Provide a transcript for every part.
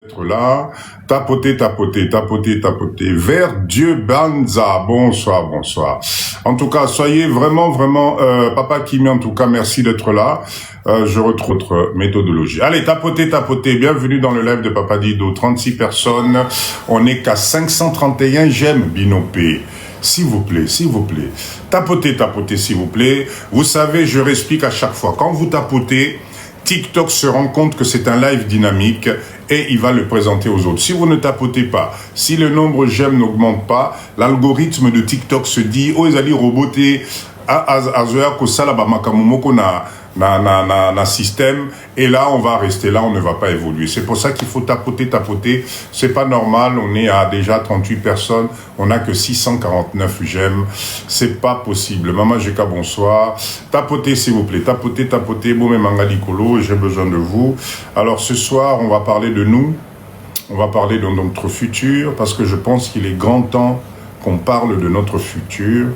Être là, tapoter, tapoter, tapoter, tapoter, vers Dieu Banza, bonsoir, bonsoir. En tout cas, soyez vraiment, Papa Kimi, en tout cas, merci d'être là. Je retrouve votre méthodologie. Allez, tapoter, tapoter, bienvenue dans le live de Papa Dido, 36 personnes, on n'est qu'à 531 j'aime, Binopé. S'il vous plaît, tapotez, tapotez, s'il vous plaît. Vous savez, je réexplique à chaque fois, quand vous tapotez, TikTok se rend compte que c'est un live dynamique et il va le présenter aux autres. Si vous ne tapotez pas, si le nombre j'aime n'augmente pas, l'algorithme de TikTok se dit « Oh, ils allaient roboter à Zoya Kosala Bamakamomoko na système » et là, on va rester là, on ne va pas évoluer. C'est pour ça qu'il faut tapoter, tapoter. C'est pas normal, on est à déjà 38 personnes, on n'a que 649 j'aime. C'est pas possible. Maman Jeka, bonsoir. Tapotez, s'il vous plaît. Tapotez, tapotez. Bon, Mangali Kolo, j'ai besoin de vous. Alors, ce soir, on va parler de nous. On va parler de notre futur, parce que je pense qu'il est grand temps qu'on parle de notre futur,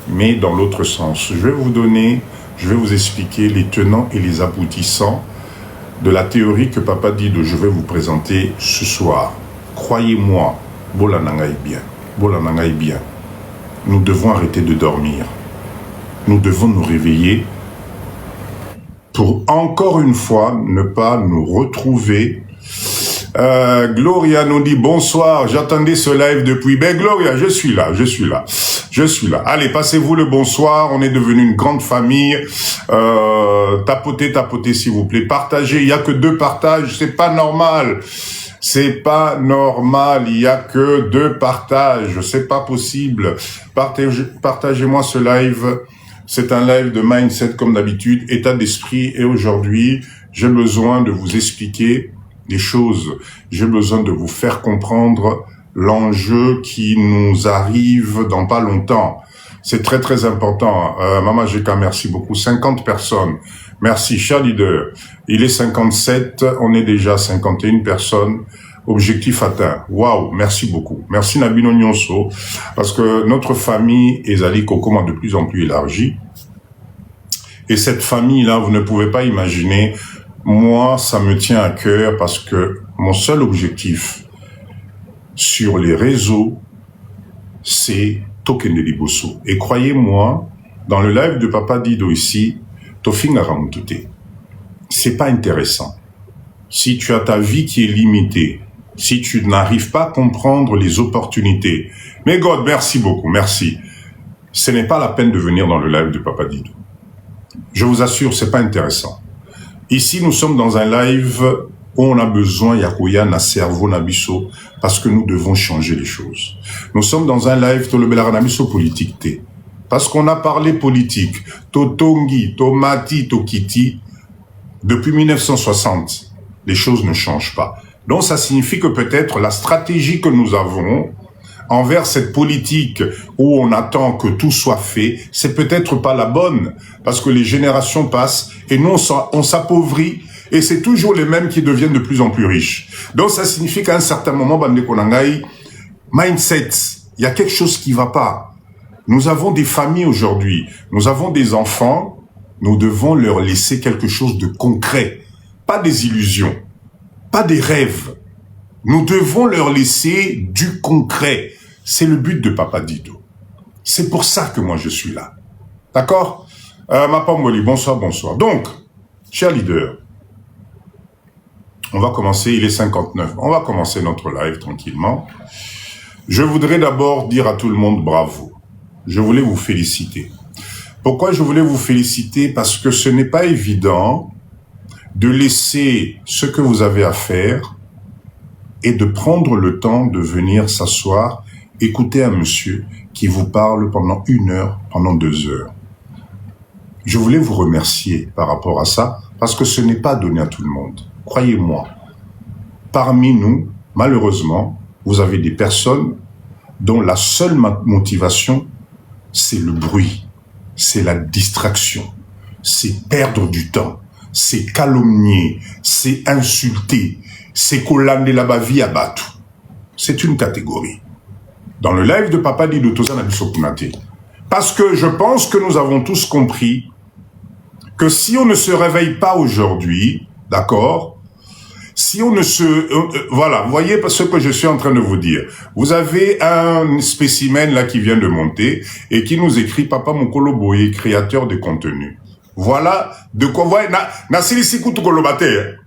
mais dans l'autre sens. Je vais vous expliquer les tenants et les aboutissants de la théorie que Papa Dido, je vais vous présenter ce soir. Croyez-moi, Bola Nangaï bien. Bola Nangaï bien. Nous devons arrêter de dormir. Nous devons nous réveiller pour encore une fois ne pas nous retrouver. Gloria nous dit bonsoir, j'attendais ce live depuis. Ben Gloria, je suis là. Allez, passez-vous le bonsoir, on est devenu une grande famille. Tapotez, tapotez s'il vous plaît. Partagez, il n'y a que 2 partages, c'est pas normal. Il n'y a que 2 partages, c'est pas possible. Partagez-moi ce live. C'est un live de mindset comme d'habitude, état d'esprit. Et aujourd'hui, j'ai besoin de vous expliquer des choses. J'ai besoin de vous faire comprendre l'enjeu qui nous arrive dans pas longtemps. C'est très très important. Maman Jeka, merci beaucoup. 50 personnes. Merci, cher leader. Il est 57, on est déjà 51 personnes. Objectif atteint. Waouh, merci beaucoup. Merci Nabino Nyonso, parce que notre famille Ezali Kokoma de plus en plus élargie. Et cette famille-là, vous ne pouvez pas imaginer, moi, ça me tient à cœur parce que mon seul objectif sur les réseaux, c'est Token de Liboso. Et croyez-moi, dans le live de Papa Dido ici, Tofinga Ramutute, c'est pas intéressant. Si tu as ta vie qui est limitée, si tu n'arrives pas à comprendre les opportunités, mais God, merci beaucoup, merci. Ce n'est pas la peine de venir dans le live de Papa Dido. Je vous assure, c'est pas intéressant. Ici, nous sommes dans un live où on a besoin, Yakoya, na cerveau, nabiso, parce que nous devons changer les choses. Nous sommes dans un live, Tolobela Nabiso politique, parce qu'on a parlé politique, Totongi, Tomati, Tokiti, depuis 1960, les choses ne changent pas. Donc, ça signifie que peut-être la stratégie que nous avons envers cette politique où on attend que tout soit fait, c'est peut-être pas la bonne, parce que les générations passent et nous, on s'appauvrit. Et c'est toujours les mêmes qui deviennent de plus en plus riches. Donc, ça signifie qu'à un certain moment, Bande Konangai, mindset, il y a quelque chose qui va pas. Nous avons des familles aujourd'hui, nous avons des enfants, nous devons leur laisser quelque chose de concret. Pas des illusions, pas des rêves. Nous devons leur laisser du concret. C'est le but de Papa Dido. C'est pour ça que moi je suis là. D'accord? Mapamboli, bonsoir, bonsoir. Donc, cher leader, on va commencer, il est 59. On va commencer notre live tranquillement. Je voudrais d'abord dire à tout le monde bravo. Je voulais vous féliciter. Pourquoi je voulais vous féliciter? Parce que ce n'est pas évident de laisser ce que vous avez à faire et de prendre le temps de venir s'asseoir, écouter un monsieur qui vous parle pendant 1 heure, pendant 2 heures. Je voulais vous remercier par rapport à ça, parce que ce n'est pas donné à tout le monde. Croyez-moi, parmi nous, malheureusement, vous avez des personnes dont la seule motivation, c'est le bruit, c'est la distraction, c'est perdre du temps, c'est calomnier, c'est insulter, c'est collander la bavie à battre. C'est une catégorie. Dans le live de Papa Dido Toza Nabisokunate, parce que je pense que nous avons tous compris que si on ne se réveille pas aujourd'hui, d'accord, Si on ne se... voilà, voyez ce que je suis en train de vous dire. Vous avez un spécimen là qui vient de monter et qui nous écrit Papa Mokolo Boye, créateur de contenu. Voilà de quoi... Voyez, Nassilisi Koutukolobate.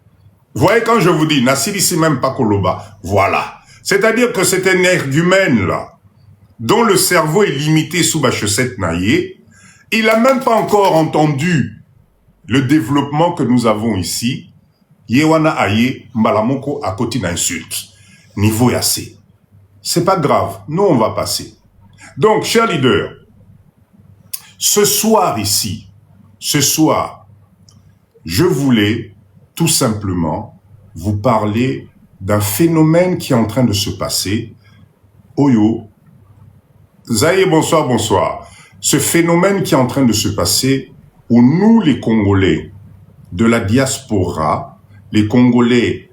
Voyez quand je vous dis, Nassilisi même pas Koloba. Voilà. C'est-à-dire que c'est un argument là, dont le cerveau est limité sous Bachesette Naïe. Il n'a même pas encore entendu le développement que nous avons ici. Yewana aye, mbalamoko à côté d'insulte. Niveau assez. C'est pas grave. Nous, on va passer. Donc, chers leaders, ce soir ici, ce soir, je voulais tout simplement vous parler d'un phénomène qui est en train de se passer. Oyo. Zaye, bonsoir, bonsoir. Ce phénomène qui est en train de se passer où nous, les Congolais de la diaspora, les Congolais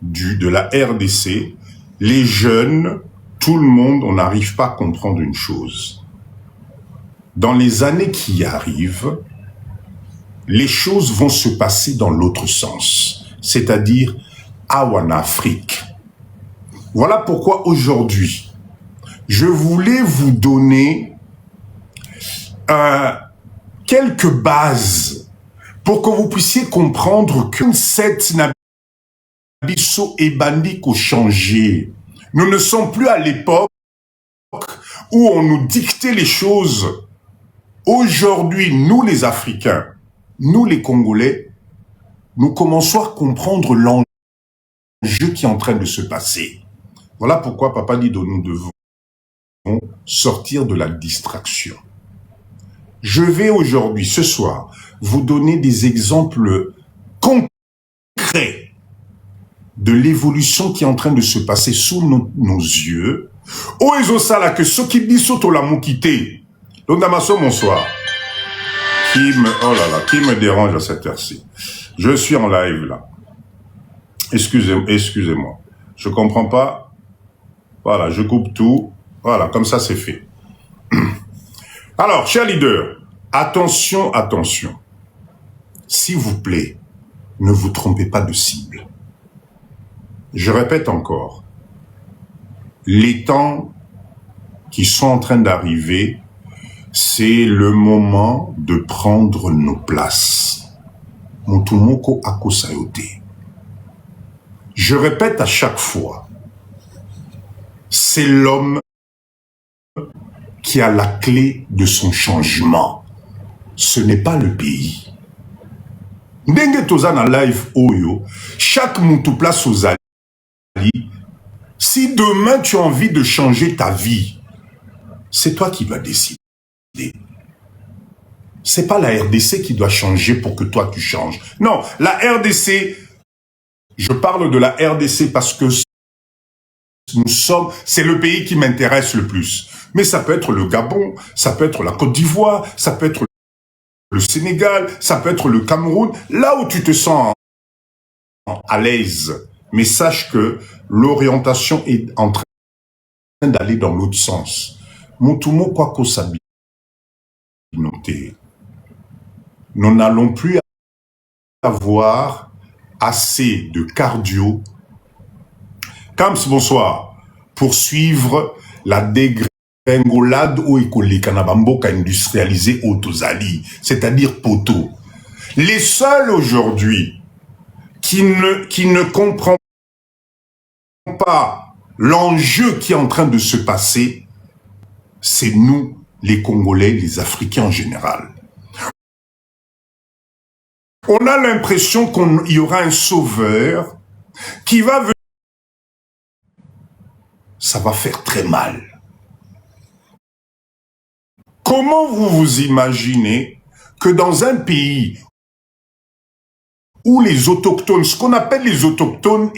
de la RDC, les jeunes, tout le monde, on n'arrive pas à comprendre une chose. Dans les années qui arrivent, les choses vont se passer dans l'autre sens, c'est-à-dire en Afrique. Voilà pourquoi aujourd'hui, je voulais vous donner quelques bases pour que vous puissiez comprendre que cette nabiso et bandit ont changé. Nous ne sommes plus à l'époque où on nous dictait les choses. Aujourd'hui, nous les Africains, nous les Congolais, nous commençons à comprendre l'enjeu qui est en train de se passer. Voilà pourquoi Papa dit que nous devons sortir de la distraction. Je vais aujourd'hui, ce soir, vous donner des exemples concrets de l'évolution qui est en train de se passer sous nos yeux. Oh, ezosala que ce qui dit soto la moukité. Donc, Damaso, bonsoir. Oh là là, qui me dérange à cette heure-ci? Je suis en live, là. Excusez-moi. Je comprends pas. Voilà, je coupe tout. Voilà, comme ça, c'est fait. Alors, chers leaders, attention, attention. S'il vous plaît, ne vous trompez pas de cible. Je répète encore. Les temps qui sont en train d'arriver, c'est le moment de prendre nos places. Motumoko akosayote. Je répète à chaque fois. C'est l'homme qui a la clé de son changement. Ce n'est pas le pays. Ndenge toza na live oyo, chaque moutou place aux alliés. Si demain tu as envie de changer ta vie, c'est toi qui vas décider. C'est pas la RDC qui doit changer pour que toi tu changes. Non, la RDC, je parle de la RDC parce que c'est le pays qui m'intéresse le plus. Mais ça peut être le Gabon, ça peut être la Côte d'Ivoire, ça peut être le Sénégal, ça peut être le Cameroun, là où tu te sens à l'aise. Mais sache que l'orientation est en train d'aller dans l'autre sens. Mutumo kwako sabi noté. Nous n'allons plus avoir assez de cardio. Kams, bonsoir. Pour suivre la dégringolade au école Kanabamboka industrialisé au Tozali, c'est-à-dire poteau. Les seuls aujourd'hui qui ne comprennent pas l'enjeu qui est en train de se passer, c'est nous, les Congolais, les Africains en général. On a l'impression qu'il y aura un sauveur qui va venir. Ça va faire très mal. Comment vous vous imaginez que dans un pays où les autochtones, ce qu'on appelle les autochtones,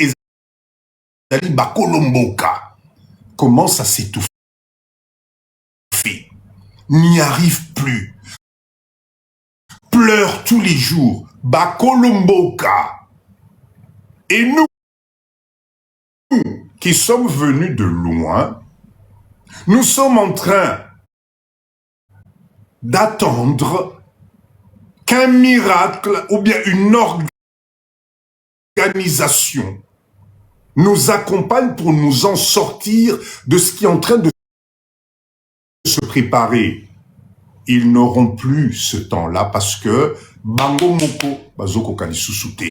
Bakolomboka, commencent à s'étouffer, n'y arrivent plus, pleurent tous les jours, Bakolomboka. Et nous, qui sommes venus de loin, nous sommes en train d'attendre qu'un miracle ou bien une organisation nous accompagne pour nous en sortir de ce qui est en train de se préparer. Ils n'auront plus ce temps-là parce que Bango Moko Bazoko Kalissusute.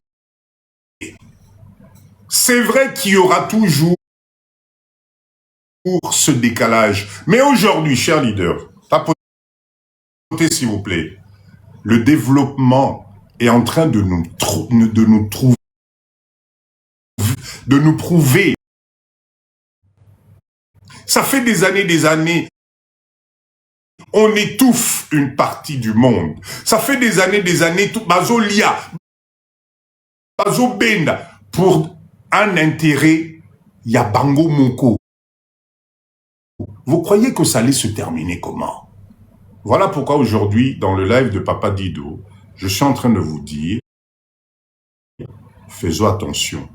C'est vrai qu'il y aura toujours ce décalage. Mais aujourd'hui, chers leaders, tapotez s'il vous plaît. Le développement est en train de nous prouver. Ça fait des années, on étouffe une partie du monde. Ça fait des années, tout Bazo Lia, Bazo Benda, pour un intérêt, il y a Bango Moko. Vous croyez que ça allait se terminer comment? Voilà pourquoi aujourd'hui, dans le live de Papa Dido, je suis en train de vous dire, faisons attention.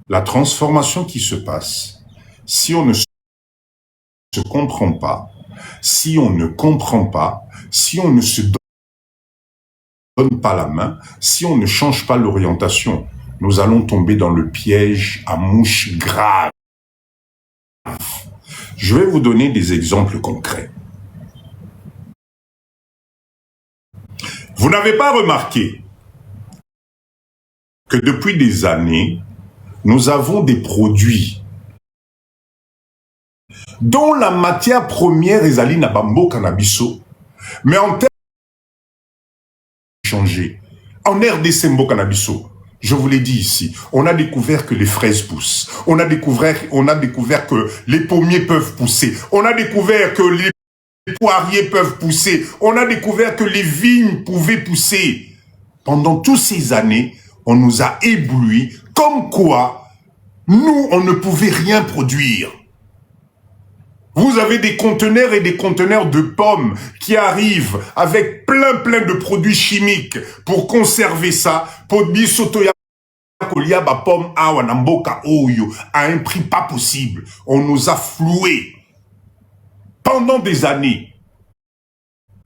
La transformation qui se passe, si on ne se comprend pas, si on ne comprend pas, si on ne se donne pas la main, si on ne change pas l'orientation, nous allons tomber dans le piège à mouche grave. Je vais vous donner des exemples concrets. Vous n'avez pas remarqué que depuis des années, nous avons des produits dont la matière première est allée na bambo cannabiso, mais en termes de changer. En RDC Mbo cannabiso, je vous l'ai dit ici, on a découvert que les fraises poussent. On a découvert que les pommiers peuvent pousser. On a découvert que les poiriers peuvent pousser. On a découvert que les vignes pouvaient pousser. Pendant toutes ces années, on nous a éblouis comme quoi nous, on ne pouvait rien produire. Vous avez des conteneurs et des conteneurs de pommes qui arrivent avec plein de produits chimiques pour conserver ça, pour bisotoya koliaba pomme awanamboka oyo à un prix pas possible. On nous a floués pendant des années.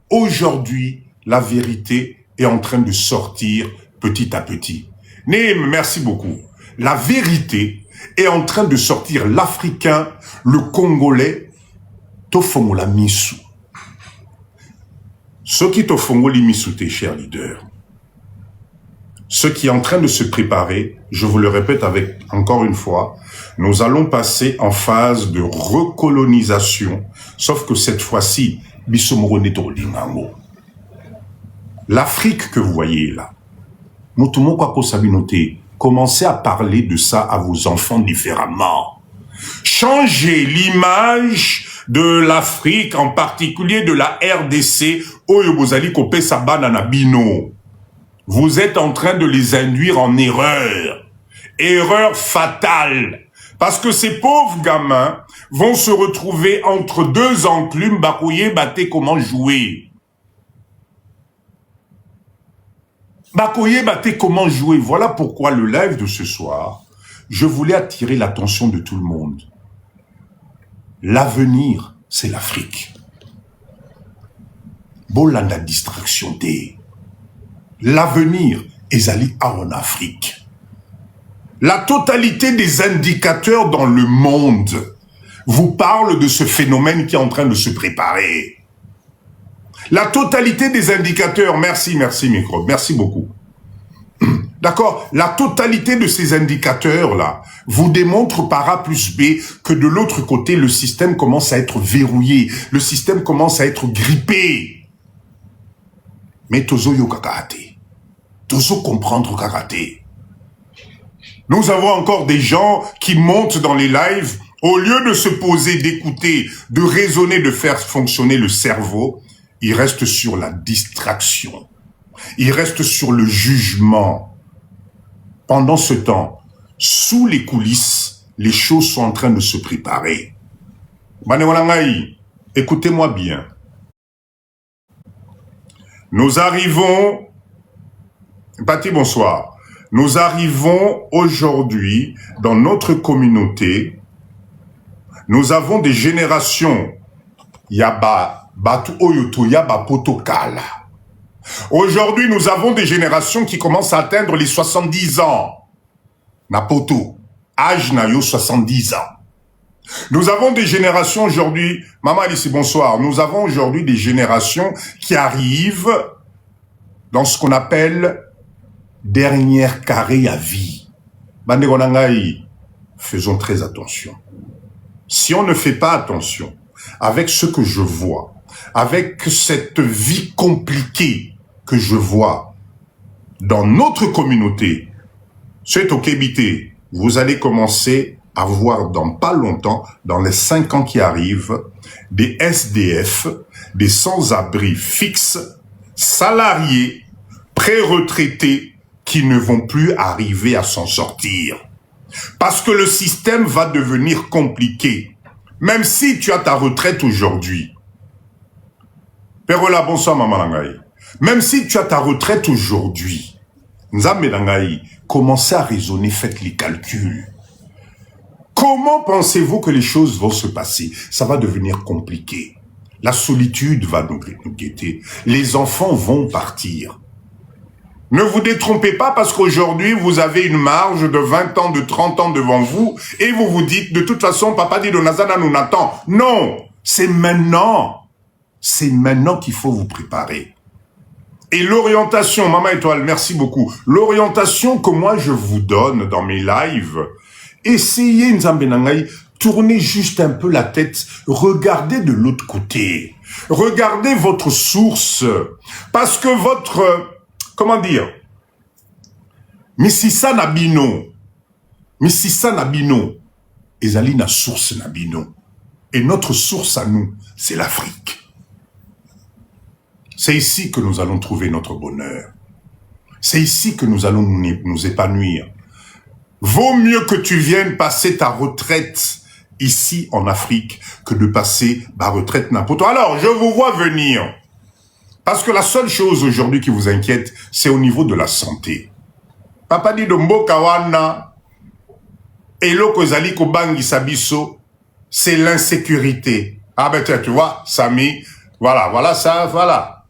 Aujourd'hui, la vérité est en train de sortir petit à petit. Neem, merci beaucoup. La vérité est en train de sortir. L'Africain, le Congolais, Tofongola Misu. Ce qui Tofongola Misu, tes chers leaders, ce qui est en train de se préparer, je vous le répète avec encore une fois, nous allons passer en phase de recolonisation, sauf que cette fois-ci, Bisomoro Neto Lingango. L'Afrique que vous voyez là, Motumo Kwako Sabinote, commencez à parler de ça à vos enfants différemment. Changez l'image de l'Afrique, en particulier de la RDC, Oyobozali Kope Sabana Nabino. Vous êtes en train de les induire en erreur. Erreur fatale. Parce que ces pauvres gamins vont se retrouver entre deux enclumes, Bakouye, Baté, comment jouer. Bakouye, Baté, comment jouer. Voilà pourquoi le live de ce soir, je voulais attirer l'attention de tout le monde. L'avenir, c'est l'Afrique. Bolanda distraction des. L'avenir est allé en Afrique. La totalité des indicateurs dans le monde vous parle de ce phénomène qui est en train de se préparer. La totalité des indicateurs, merci micro, merci beaucoup. D'accord? La totalité de ces indicateurs-là vous démontre par A plus B que de l'autre côté, le système commence à être verrouillé. Le système commence à être grippé. Mais tozo yo kakate. Tozo comprendre kakate. Nous avons encore des gens qui montent dans les lives, au lieu de se poser, d'écouter, de raisonner, de faire fonctionner le cerveau, ils restent sur la distraction. Ils restent sur le jugement. Pendant ce temps, sous les coulisses, les choses sont en train de se préparer. Banewalangaï, écoutez-moi bien. Nous arrivons, Pati, bonsoir. Nous arrivons aujourd'hui dans notre communauté. Nous avons des générations. Yaba, Batu Oyoto, Yaba Potokala. Aujourd'hui, nous avons des générations qui commencent à atteindre les 70 ans. Napoto, âge nayo 70 ans. Nous avons des générations aujourd'hui, maman Alice, bonsoir, nous avons aujourd'hui des générations qui arrivent dans ce qu'on appelle dernière carré à vie. Bandegonangaï, faisons très attention. Si on ne fait pas attention avec ce que je vois, avec cette vie compliquée que je vois dans notre communauté, c'est au Kébité, vous allez commencer à voir dans pas longtemps, dans les 5 ans qui arrivent, des SDF, des sans-abri fixes, salariés, pré-retraités, qui ne vont plus arriver à s'en sortir. Parce que le système va devenir compliqué. Même si tu as ta retraite aujourd'hui. Perola, bonsoir, maman Langaï. Même si tu as ta retraite aujourd'hui, Nzambe Langaï, commencez à raisonner, faites les calculs. Comment pensez-vous que les choses vont se passer? Ça va devenir compliqué. La solitude va nous guetter. Les enfants vont partir. Ne vous détrompez pas parce qu'aujourd'hui, vous avez une marge de 20 ans, de 30 ans devant vous et vous vous dites, de toute façon, Papa dit Donazana nous attend. Non, c'est maintenant. C'est maintenant qu'il faut vous préparer. Et l'orientation, Maman Étoile, merci beaucoup. L'orientation que moi je vous donne dans mes lives, essayez, Nzambe Nangaï, tournez juste un peu la tête, regardez de l'autre côté. Regardez votre source. Parce que votre... Comment dire? Misisa Nabino. Misisa Nabino. Ezali na source Nabino. Et notre source à nous, c'est l'Afrique. C'est ici que nous allons trouver notre bonheur. C'est ici que nous allons nous épanouir. Vaut mieux que tu viennes passer ta retraite ici en Afrique que de passer ma retraite n'importe où. Alors, je vous vois venir. Parce que la seule chose aujourd'hui qui vous inquiète, c'est au niveau de la santé. Papa dit de mboka wana, eloko ezali kobangi sabiso, c'est l'insécurité. Ah ben tu vois, Samy, voilà ça, voilà.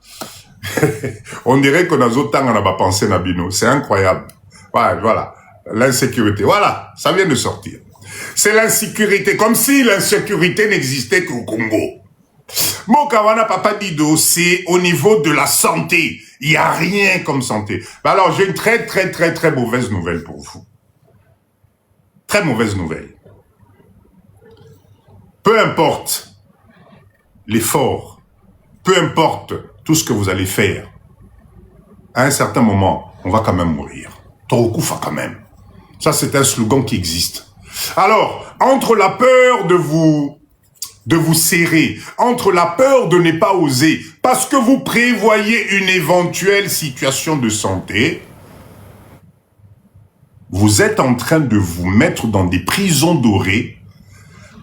On dirait que dans autres temps, on n'a pas pensé Nabino. C'est incroyable. Ouais, voilà, l'insécurité. Voilà, ça vient de sortir. C'est l'insécurité, comme si l'insécurité n'existait qu'au Congo. Mokawana Papa Dido, c'est au niveau de la santé. Il n'y a rien comme santé. Ben alors, j'ai une très mauvaise nouvelle pour vous. Très mauvaise nouvelle. Peu importe l'effort, peu importe tout ce que vous allez faire, à un certain moment, on va quand même mourir. Torokufa quand même. Ça, c'est un slogan qui existe. Alors, entre la peur de vous serrer, entre la peur de ne pas oser, parce que vous prévoyez une éventuelle situation de santé, vous êtes en train de vous mettre dans des prisons dorées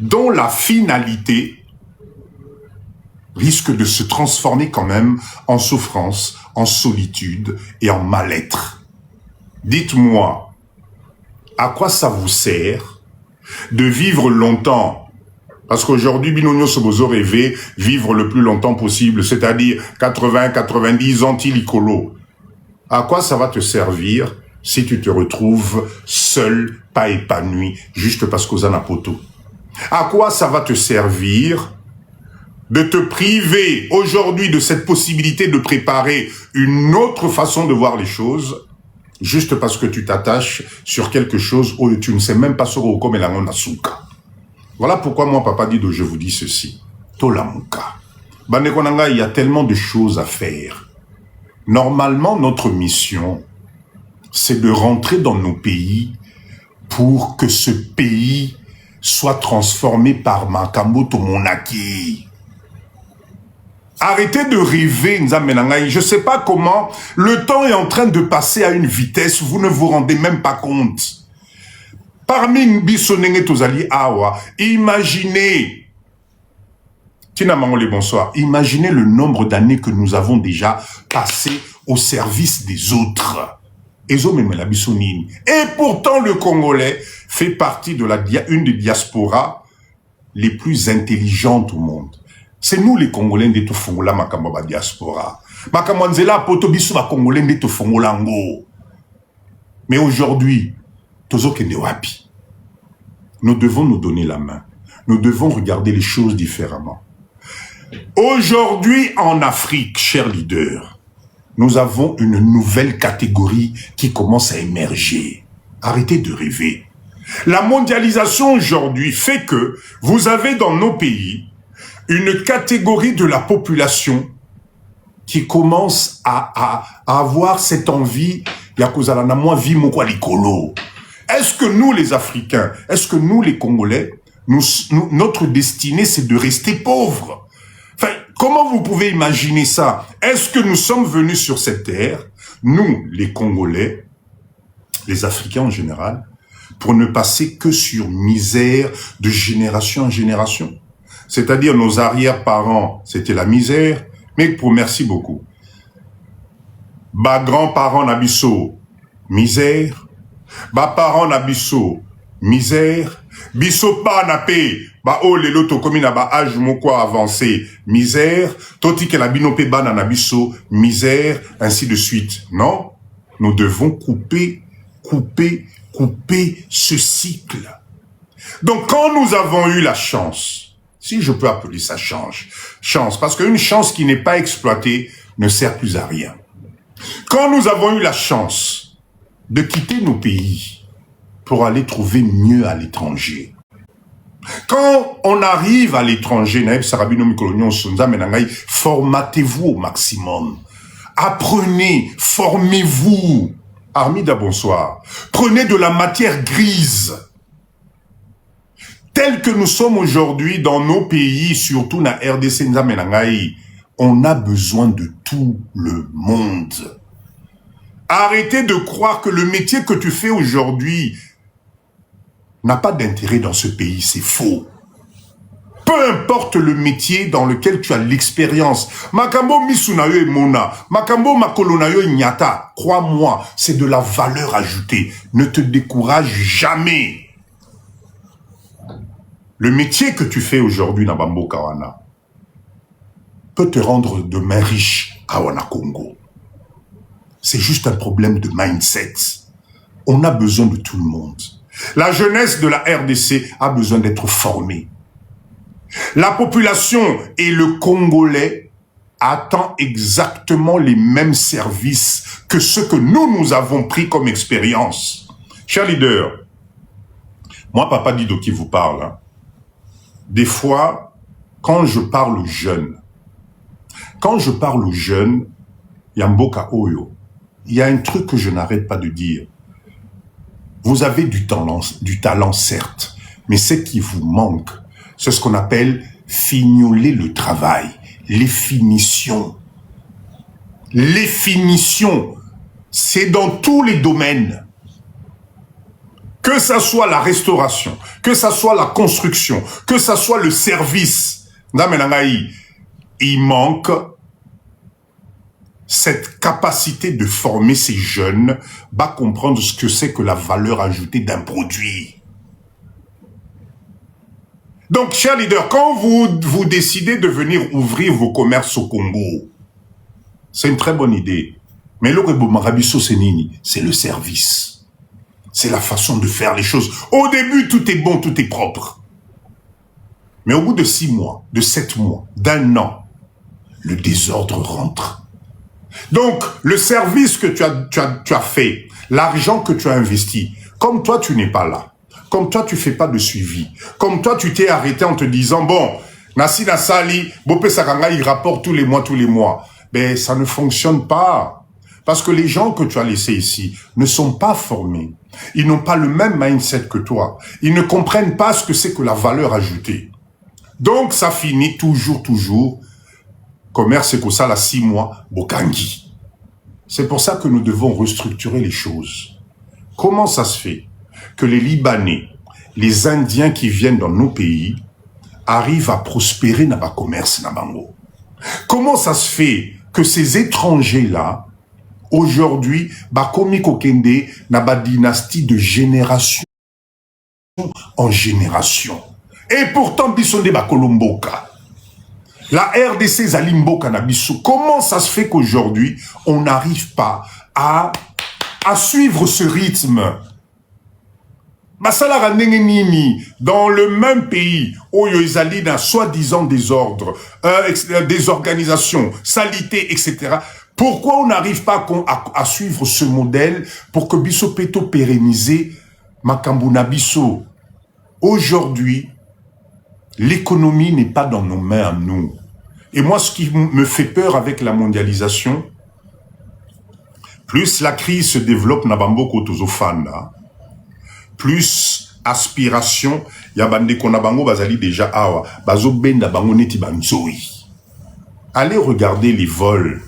dont la finalité risque de se transformer quand même en souffrance, en solitude et en mal-être. Dites-moi, à quoi ça vous sert de vivre longtemps? Parce qu'aujourd'hui, Binonio Sobozo rêvait vivre le plus longtemps possible, c'est-à-dire 80, 90 ans, tilicolo. À quoi ça va te servir si tu te retrouves seul, pas épanoui, juste parce qu'aux anapoto? À quoi ça va te servir de te priver aujourd'hui de cette possibilité de préparer une autre façon de voir les choses, juste parce que tu t'attaches sur quelque chose où tu ne sais même pas sur comme la nasuka. Voilà pourquoi moi, Papa Dido, je vous dis ceci. Tolamuka. Banekonanga, il y a tellement de choses à faire. Normalement, notre mission, c'est de rentrer dans nos pays pour que ce pays soit transformé par Makambo Tomonaki. Arrêtez de rêver, Nzamenangaï. Je ne sais pas comment. Le temps est en train de passer à une vitesse, vous ne vous rendez même pas compte. Parmi Mbissonenge Tozali Awa, imaginez, Tina Mangole, bonsoir, imaginez le nombre d'années que nous avons déjà passé au service des autres. Et pourtant, le Congolais fait partie de une des diasporas les plus intelligentes au monde. C'est nous les Congolais de tout Fongola Makambaba diaspora. Makamwanzela poto biso ba Congolais ndeto fongolango. Mais aujourd'hui, tozo kende wapi. Nous devons nous donner la main. Nous devons regarder les choses différemment. Aujourd'hui, en Afrique, chers leaders, nous avons une nouvelle catégorie qui commence à émerger. Arrêtez de rêver. La mondialisation aujourd'hui fait que vous avez dans nos pays une catégorie de la population qui commence à avoir cette envie, est-ce que nous les Africains, est-ce que nous les Congolais, notre destinée c'est de rester pauvres? Enfin, comment vous pouvez imaginer ça? Est-ce que nous sommes venus sur cette terre, nous les Congolais, les Africains en général, pour ne passer que sur misère de génération en génération? C'est-à-dire nos arrière-parents, c'était la misère, mais merci beaucoup. Ba grands-parents nabiso, misère. Ba parents nabiso, misère. Biso pa na pe, ba o lelo to komi na ba âge moko avancé, misère. Toti ke la bino pe ba na nabiso, misère, ainsi de suite. Non? Nous devons couper ce cycle. Donc quand nous avons eu la chance, si je peux appeler ça chance, parce qu'une chance qui n'est pas exploitée ne sert plus à rien. Quand nous avons eu la chance de quitter nos pays pour aller trouver mieux à l'étranger, quand on arrive à l'étranger, formatez-vous au maximum. Apprenez, formez-vous. Armida, bonsoir. Prenez de la matière grise. Tel que nous sommes aujourd'hui dans nos pays, surtout dans RDC, on a besoin de tout le monde. Arrêtez de croire que le métier que tu fais aujourd'hui n'a pas d'intérêt dans ce pays, c'est faux. Peu importe le métier dans lequel tu as l'expérience. Makambo misunayo et mona, makambo makolonayo et nyata, crois-moi, c'est de la valeur ajoutée. Ne te décourage jamais. Le métier que tu fais aujourd'hui dans Bambo Kawana peut te rendre demain riche à Wana-Congo. C'est juste un problème de mindset. On a besoin de tout le monde. La jeunesse de la RDC a besoin d'être formée. La population et le Congolais attend exactement les mêmes services que ceux que nous avons pris comme expérience. Chers leaders, moi, Papa Dido qui vous parle, hein, des fois, quand je parle aux jeunes, Yamboka Oyo, il y a un truc que je n'arrête pas de dire. Vous avez du talent, certes, mais ce qui vous manque, c'est ce qu'on appelle fignoler le travail, les finitions. Les finitions, c'est dans tous les domaines. Que ça soit la restauration, que ça soit la construction, que ça soit le service. Il manque cette capacité de former ces jeunes, à comprendre ce que c'est que la valeur ajoutée d'un produit. Donc, chers leaders, quand vous décidez de venir ouvrir vos commerces au Congo, c'est une très bonne idée. Mais le Marabiso Senini, c'est le service. C'est la façon de faire les choses. Au début, tout est bon, tout est propre. Mais au bout de 6 mois, de 7 mois, d'1 an, le désordre rentre. Donc, le service que tu as fait, l'argent que tu as investi, comme toi, tu n'es pas là. Comme toi, tu fais pas de suivi. Comme toi, tu t'es arrêté en te disant, bon, Nassi Nassali, Bopé Sakanga, il rapporte tous les mois. Ben, ça ne fonctionne pas. Parce que les gens que tu as laissés ici ne sont pas formés. Ils n'ont pas le même mindset que toi. Ils ne comprennent pas ce que c'est que la valeur ajoutée. Donc, ça finit toujours. Commerce et que ça, là, 6 mois, Bokangi. C'est pour ça que nous devons restructurer les choses. Comment ça se fait que les Libanais, les Indiens qui viennent dans nos pays, arrivent à prospérer dans le commerce dans Bango? Comment ça se fait que ces étrangers-là, aujourd'hui, Bakomi Kokende, n'a pas dynastie de génération en génération? Et pourtant, Bisonde Bakolomboka. La RDC Zalimbo Cannabiso, comment ça se fait qu'aujourd'hui, on n'arrive pas à suivre ce rythme? Basala Nini, dans le même pays, où il y a dans soi-disant désordre, désorganisation, salité, etc. Pourquoi on n'arrive pas à suivre ce modèle pour que Bisso Peto pérenniser Makambuna Bisso? Aujourd'hui, l'économie n'est pas dans nos mains à nous. Et moi, ce qui me fait peur avec la mondialisation, plus la crise se développe na bamboko tozofanda, plus aspiration, ya bande kona bango bazali déjà awa, bazo benda bango neti banzoi. Allez regarder les vols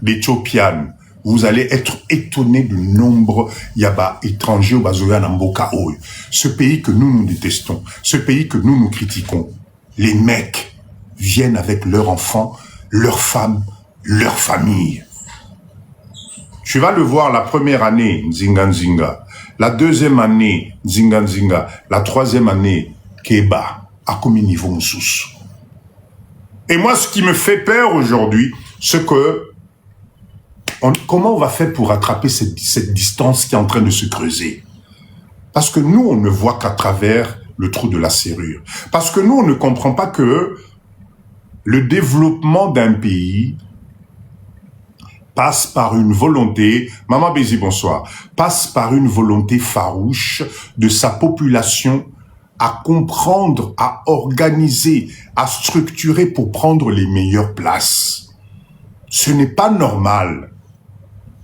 d'Éthiopian, vous allez être étonné du nombre yaba étrangers au bazoya namboka oyo. Ce pays que nous détestons, ce pays que nous critiquons, les mecs viennent avec leurs enfants, leurs femmes, leurs familles. Tu vas le voir la première année, Nzinga Nzinga. La deuxième année, Nzinga Nzinga. La troisième année, Keba, à combien niveau Moussous. Et moi, ce qui me fait peur aujourd'hui, c'est que comment on va faire pour rattraper cette distance qui est en train de se creuser? Parce que nous, on ne voit qu'à travers le trou de la serrure. Parce que nous, on ne comprend pas que le développement d'un pays passe par une volonté, Maman Bézi, bonsoir, passe par une volonté farouche de sa population à comprendre, à organiser, à structurer pour prendre les meilleures places. Ce n'est pas normal.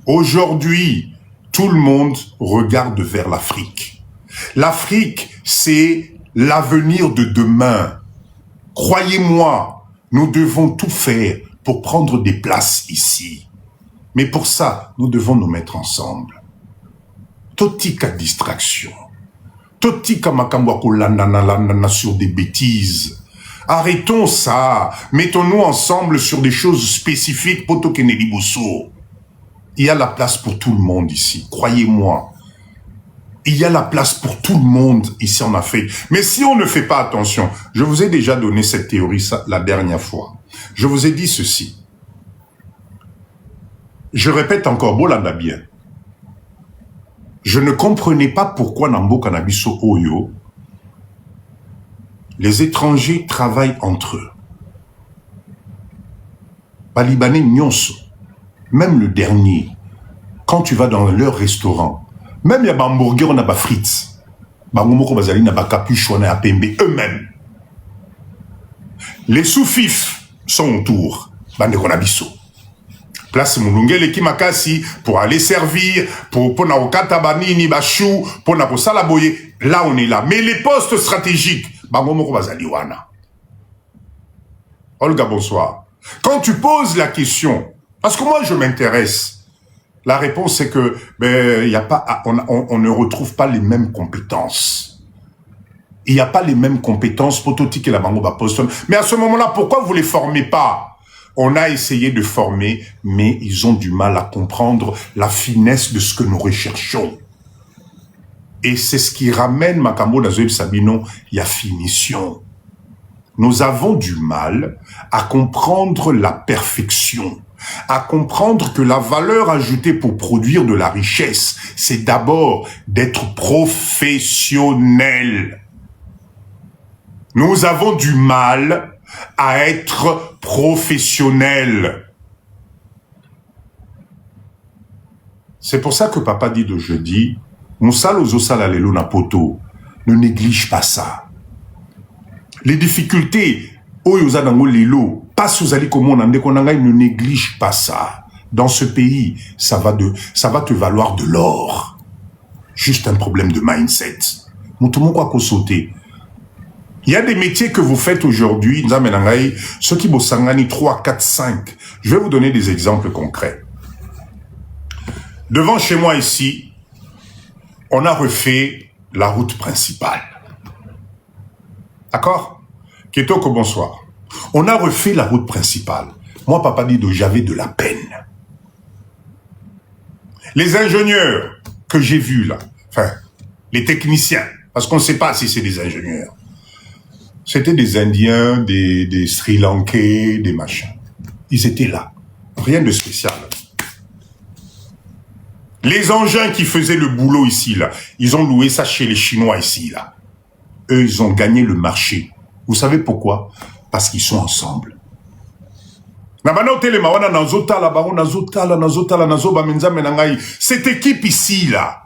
Aujourd'hui, tout le monde regarde vers l'Afrique. L'Afrique, c'est l'avenir de demain. Croyez-moi, nous devons tout faire pour prendre des places ici. Mais pour ça, nous devons nous mettre ensemble. Totika distraction. Totika makambwako landana sur des bêtises. Arrêtons ça. Mettons-nous ensemble sur des choses spécifiques pour Tokeneli Bosso. Il y a la place pour tout le monde ici. Croyez-moi. Il y a la place pour tout le monde ici en Afrique. Mais si on ne fait pas attention, je vous ai déjà donné cette théorie la dernière fois. Je vous ai dit ceci. Je répète encore, Bolanda bien. Je ne comprenais pas pourquoi Nambo Cannabiso Oyo, les étrangers travaillent entre eux. Pas Libanais Nyonso, même le dernier, quand tu vas dans leur restaurant, même il y a un hamburger, on a des frites. Bangomoko bazali na ba capuche, on a pembe eux-mêmes. Les sous-fifs sont autour. Bande Cannabiso. Place Moulungele qui makasi pour aller servir, pour na okata banini bachou, pour na kosala boye. Là on est là. Mais les postes stratégiques, bangomoko bazali wana. Olga, bonsoir. Quand tu poses la question, parce que moi je m'intéresse, la réponse c'est que y a pas, on ne retrouve pas les mêmes compétences. Il n'y a pas les mêmes compétences pour tout que la bango ba poste. Mais à ce moment-là, pourquoi vous les formez pas? On a essayé de former, mais ils ont du mal à comprendre la finesse de ce que nous recherchons. Et c'est ce qui ramène Makambo Nazoeb Sabino, il y a finition. Nous avons du mal à comprendre la perfection, à comprendre que la valeur ajoutée pour produire de la richesse, c'est d'abord d'être professionnel. Nous avons du mal à être professionnel. C'est pour ça que papa dit de jeudi, Moussal Ozosala Lelo Napoto, ne néglige pas ça. Les difficultés, Oyoza Dango Lelo, pas sous Ali Komon, ne néglige pas ça. Dans ce pays, ça va te valoir de l'or. Juste un problème de mindset. Moutoumou quoi qu'on sauter. Il y a des métiers que vous faites aujourd'hui, ceux qui bossangani 3, 4, 5. Je vais vous donner des exemples concrets. Devant chez moi ici, on a refait la route principale. D'accord? Ketoko, bonsoir. On a refait la route principale. Moi, papa Dido, j'avais de la peine. Les ingénieurs que j'ai vus là, enfin, les techniciens, parce qu'on ne sait pas si c'est des ingénieurs, C'était des Indiens, des Sri Lankais, des machins. Ils étaient là. Rien de spécial. Les engins qui faisaient le boulot ici, là, ils ont loué ça chez les Chinois ici, là. Eux, ils ont gagné le marché. Vous savez pourquoi? Parce qu'ils sont ensemble. Cette équipe ici, là,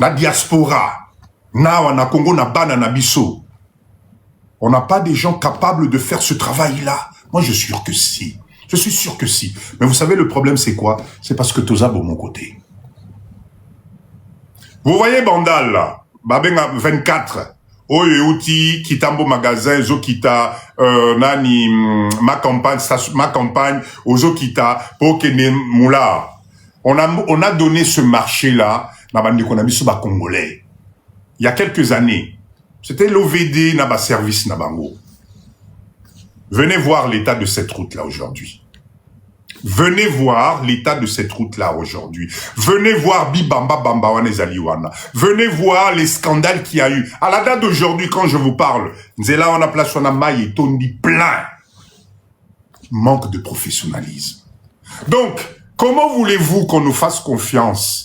la diaspora, na Congo, na Bana, na Bisso, on n'a pas des gens capables de faire ce travail-là. Moi, je suis sûr que si. Je suis sûr que si. Mais vous savez, le problème, c'est quoi? C'est parce que Tozab au mon côté. Vous voyez Bandal, là, Babenga 24, Oyeuti, Kitambo Magasin, Zokita, Nani, ma campagne, Ozokita, Pokene Moula. On a donné ce marché-là, na Congolais. Il y a quelques années. C'était l'OVD, Naba Service Nabango. Venez voir l'état de cette route-là aujourd'hui. Venez voir l'état de cette route-là aujourd'hui. Venez voir Bibamba Bambawane Zaliwana. Venez voir les scandales qu'il y a eu. À la date d'aujourd'hui, quand je vous parle, Nzela on a place on a maille et tondi plein. Manque de professionnalisme. Donc, comment voulez-vous qu'on nous fasse confiance?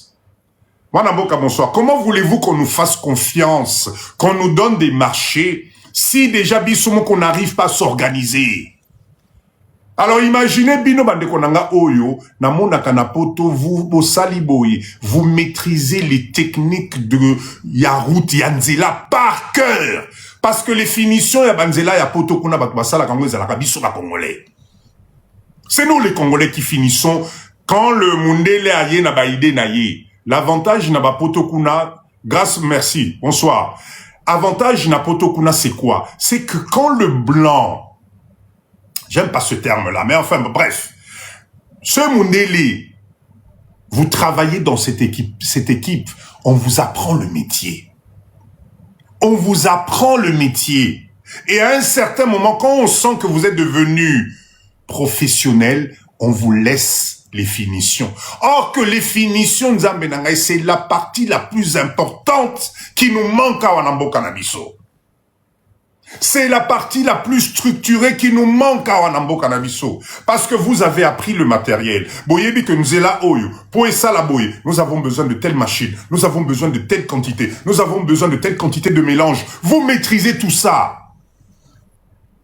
Manaboka, bonsoir. Comment voulez-vous qu'on nous fasse confiance, qu'on nous donne des marchés, si déjà Bissomo qu'on n'arrive pas à s'organiser? Alors imaginez Bino Bande Konanga Oyo, Namona Kanapoto, vous maîtrisez les techniques de Yarout Yanzela par cœur. Parce que les finitions Yabanzela Yapoto Kuna Bakbasala Kango Zalaka Bisso Congolais. C'est nous les Congolais qui finissons quand le Mundele Aye Nabaïde Naye. L'avantage Nabapoto Kuna, grâce, merci, bonsoir. Avantage Napoto Kuna, c'est quoi? C'est que quand le blanc, j'aime pas ce terme-là, mais enfin, bref. Ce Mundele, vous travaillez dans cette équipe, on vous apprend le métier. On vous apprend le métier. Et à un certain moment, quand on sent que vous êtes devenu professionnel, on vous laisse les finitions. Or que les finitions, c'est la partie la plus importante qui nous manque à Wanamboka Nabiso. C'est la partie la plus structurée qui nous manque à Wanambo Canabiso. Parce que vous avez appris le matériel. Boyebi que nous est là, oyo. Pour ça la boye. Nous avons besoin de telle machine. Nous avons besoin de telle quantité. Nous avons besoin de telle quantité de mélange. Vous maîtrisez tout ça.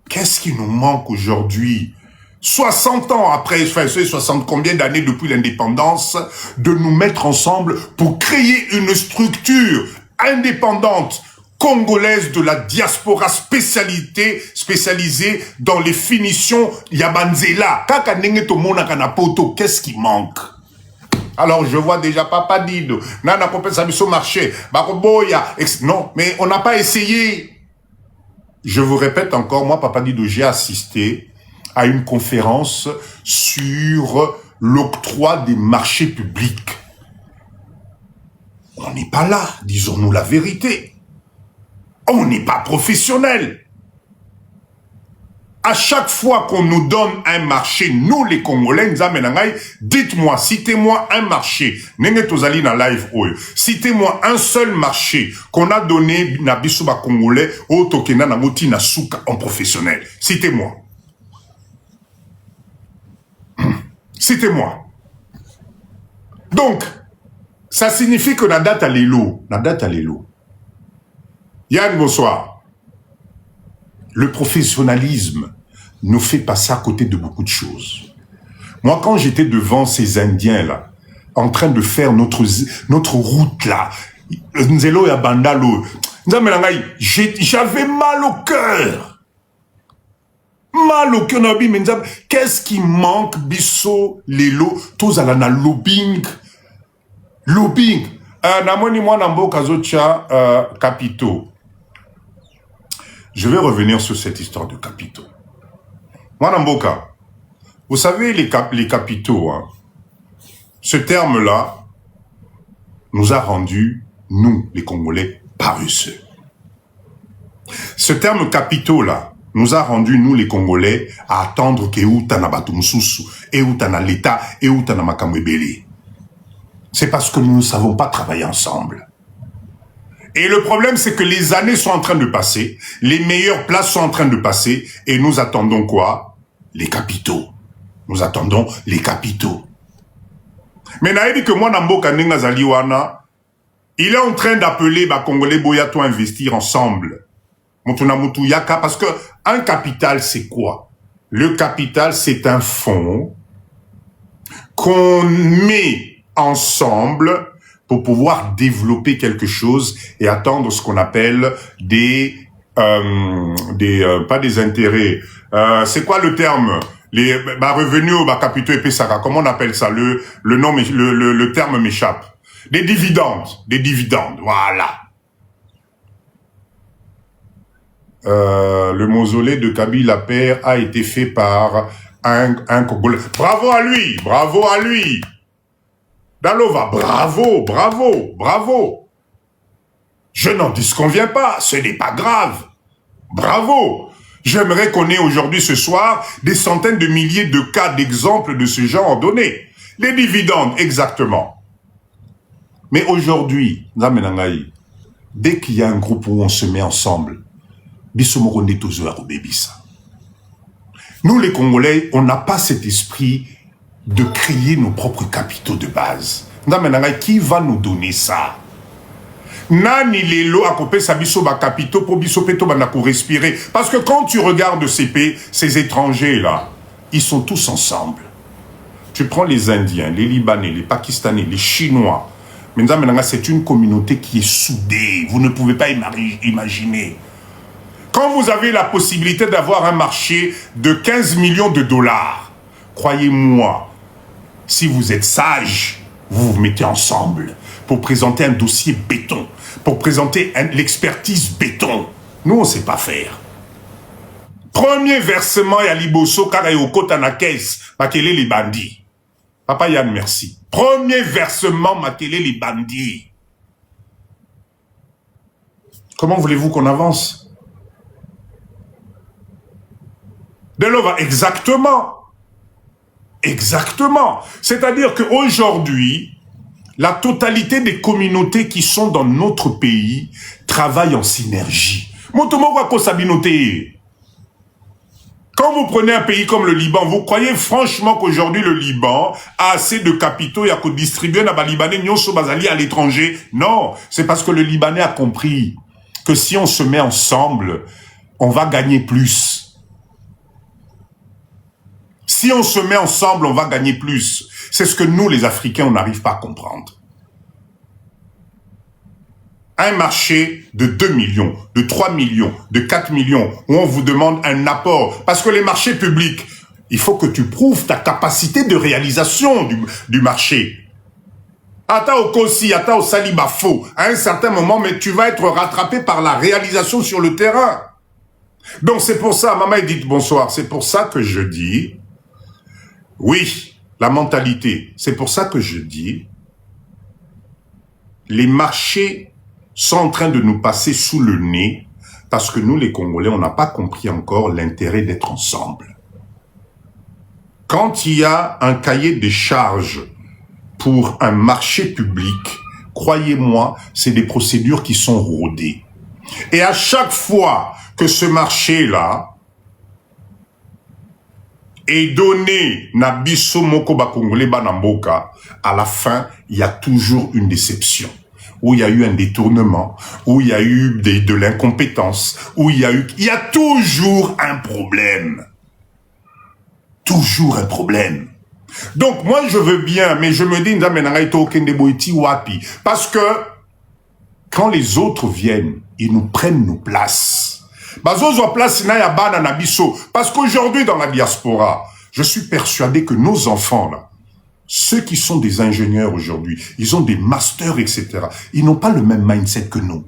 Qu'est-ce qui nous manque aujourd'hui? 60 ans après, enfin, 60 combien d'années depuis l'indépendance, de nous mettre ensemble pour créer une structure indépendante, congolaise de la diaspora spécialisée dans les finitions Yabanzela. Qu'est-ce qui manque? Alors je vois déjà Papa Dido, Nana Popesa marché, Baroboya, non, mais on n'a pas essayé. Je vous répète encore, moi Papa Dido, j'ai assisté à une conférence sur l'octroi des marchés publics. On n'est pas là, disons-nous la vérité. On n'est pas professionnel. À chaque fois qu'on nous donne un marché, nous les Congolais, dites-moi, citez-moi un marché. Citez-moi un seul marché qu'on a donné na Bisuba Congolais au Tokena Namoti Nasuka en professionnel. Citez-moi. Citez-moi. Donc, ça signifie que la date à l'élo. La date à l'élo. Yann, bonsoir. Le professionnalisme nous fait passer à côté de beaucoup de choses. Moi, quand j'étais devant ces Indiens-là, en train de faire notre route-là, Nzelo et Bandalo, j'avais mal au cœur. Mal au cœur, qu'est-ce qui manque, Bisso, Lelo, tous à la lobbying. Lobbying. Namoni moi nambo kazocha capitaux. Je vais revenir sur cette histoire de capitaux. Moi namboka, vous savez les capitaux, hein, ce terme-là nous a rendu, nous les Congolais, paresseux. Ce terme capitaux-là nous a rendu, nous les Congolais, à attendre que Outana Batumsusu, et Outana l'État, et Outana Makamwebele. C'est parce que nous ne savons pas travailler ensemble. Et le problème, c'est que les années sont en train de passer, les meilleures places sont en train de passer, et nous attendons quoi? Les capitaux. Nous attendons les capitaux. Mais naïdi que moi, Namboka Nenga Zaliwana, il est en train d'appeler les Congolais Boyato à investir ensemble. Mutuna Mutu Yaka, parce que un capital, c'est quoi? Le capital, c'est un fonds qu'on met ensemble pour pouvoir développer quelque chose et attendre ce qu'on appelle pas des intérêts. C'est quoi le terme? Les revenus ou capitaux et PSACA, comment on appelle ça? Le terme m'échappe. Des dividendes, voilà. Le mausolée de Kabila Père a été fait par un Congolais. Bravo à lui. Dalova, bravo. Je n'en disconviens pas, ce n'est pas grave. Bravo. J'aimerais qu'on ait aujourd'hui, ce soir, des centaines de milliers de cas d'exemples de ce genre donnés. Les dividendes, exactement. Mais aujourd'hui, dès qu'il y a un groupe où on se met ensemble, nous les Congolais, on n'a pas cet esprit de créer nos propres capitaux de base. Qui va nous donner ça? Nani lelo akopé sa biso ba capitaux pour biso peto banako respirer. Parce que quand tu regardes ces étrangers là, ils sont tous ensemble. Tu prends les Indiens, les Libanais, les Pakistanais, les Chinois. Maintenant, c'est une communauté qui est soudée. Vous ne pouvez pas imaginer. Quand vous avez la possibilité d'avoir un marché de 15 millions de dollars, croyez-moi, si vous êtes sage, vous vous mettez ensemble pour présenter un dossier béton, pour présenter l'expertise béton. Nous, on ne sait pas faire. Premier versement, ya liboso, karaoko tanakes, makele les bandits. Papa Yann, merci. Premier versement, makele les bandits. Comment voulez-vous qu'on avance? Delova, exactement. C'est-à-dire qu'aujourd'hui, la totalité des communautés qui sont dans notre pays travaillent en synergie. Quand vous prenez un pays comme le Liban, vous croyez franchement qu'aujourd'hui le Liban a assez de capitaux et a distribué à Libanais à l'étranger? Non, c'est parce que le Libanais a compris que si on se met ensemble, on va gagner plus. Si on se met ensemble, on va gagner plus. C'est ce que nous, les Africains, on n'arrive pas à comprendre. Un marché de 2 millions, de 3 millions, de 4 millions, où on vous demande un apport. Parce que les marchés publics, il faut que tu prouves ta capacité de réalisation du marché. Ata au Kosi, ata au Salibafo, à un certain moment, mais tu vas être rattrapé par la réalisation sur le terrain. Donc c'est pour ça, maman dit bonsoir, c'est pour ça que je dis... Oui, la mentalité. C'est pour ça que je dis, les marchés sont en train de nous passer sous le nez parce que nous, les Congolais, on n'a pas compris encore l'intérêt d'être ensemble. Quand il y a un cahier des charges pour un marché public, croyez-moi, c'est des procédures qui sont rodées. Et à chaque fois que ce marché-là et donné na biso moko ba Congolais ba namboka, à la fin, il y a toujours une déception, où il y a eu un détournement, où il y a eu de l'incompétence, où il y a toujours un problème. Toujours un problème. Donc moi je veux bien, mais je me dis, parce que quand les autres viennent, ils nous prennent nos places. Parce qu'aujourd'hui, dans la diaspora, je suis persuadé que nos enfants, là, ceux qui sont des ingénieurs aujourd'hui, ils ont des masters, etc. Ils n'ont pas le même mindset que nous.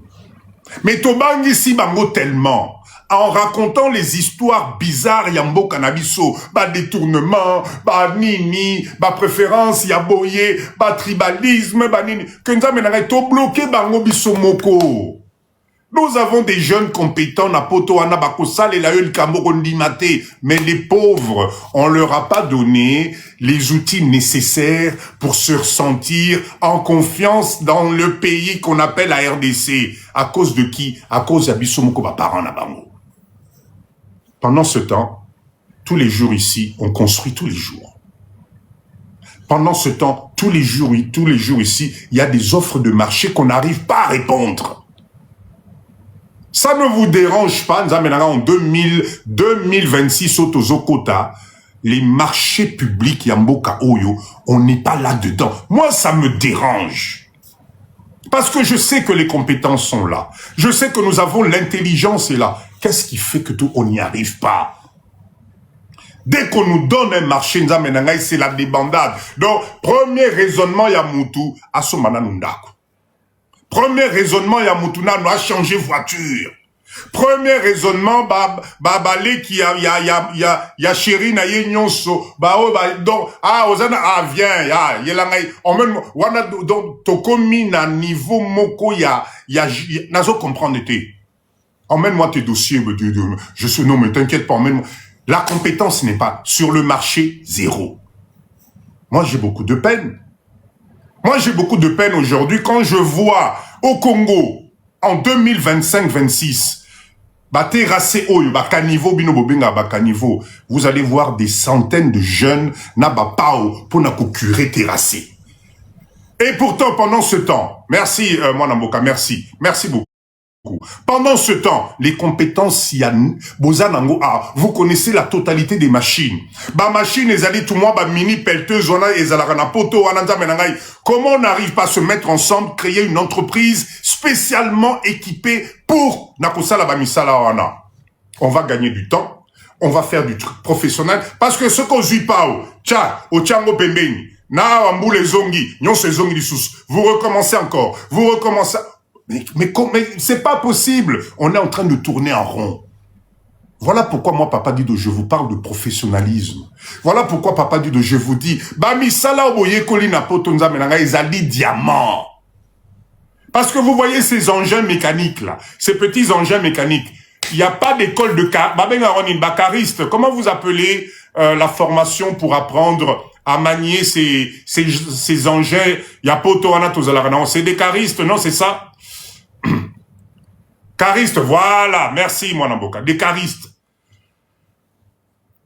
Mais Tobangi ici, bango tellement, en racontant les histoires bizarres, yambo cannabiso, ba détournement, ba nini, ba préférence, yaboye, ba tribalisme, ba nini, que nous avons bloqué bango biso moko. Nous Nous avons des jeunes compétents, Napoto, Anabakosal et Laël Kamorondimate, mais les pauvres, on leur a pas donné les outils nécessaires pour se ressentir en confiance dans le pays qu'on appelle la RDC. À cause de qui? À cause d'Abissomoko Baparan Nabango. Pendant ce temps, tous les jours ici, on construit tous les jours. Pendant ce temps, tous les jours ici, il y a des offres de marché qu'on n'arrive pas à répondre. Ça ne vous dérange pas, nous avons en 2026 au Tozokota, les marchés publics Yamboka Oyo, on n'est pas là-dedans. Moi, ça me dérange. Parce que je sais que les compétences sont là. Je sais que nous avons l'intelligence est là. Qu'est-ce qui fait que tout, on n'y arrive pas? Dès qu'on nous donne un marché, c'est la débandade. Donc, premier raisonnement, Yamoutou, Asomana Nundaku. Premier raisonnement, Yamoutuna a changé voiture. Premier raisonnement, Balé qui ya chéri na yenyonso, donc, ozana, viens, emmène, wana, donc, tokomi na niveau moko nazo comprendre te. Emmène-moi tes dossiers, je sais, non, mais t'inquiète pas, emmène-moi. La compétence n'est pas sur le marché, zéro. Moi, j'ai beaucoup de peine. Moi, j'ai beaucoup de peine aujourd'hui quand je vois au Congo, en 2025-26, vous allez voir des centaines de jeunes pour curer terrassé. Et pourtant, pendant ce temps, merci, Mwanamboka, merci beaucoup. Pendant ce temps, les compétences, vous connaissez la totalité des machines. Machine, mini pelleteuse, comment on n'arrive pas à se mettre ensemble, créer une entreprise spécialement équipée pour on va gagner du temps, on va faire du truc professionnel, parce que ce qu'on suit pas, vous recommencez encore, vous recommencez. Mais c'est pas possible. On est en train de tourner en rond. Voilà pourquoi moi, Papa Dido, je vous parle de professionnalisme. Voilà pourquoi Papa Dido, je vous dis, diamant. Parce que vous voyez ces engins mécaniques là, ces petits engins mécaniques. Il n'y a pas d'école de cariste. Comment vous appelez la formation pour apprendre à manier ces engins? Il y a c'est des caristes, non, c'est ça? Cariste, voilà, merci Mwanamboka, des caristes.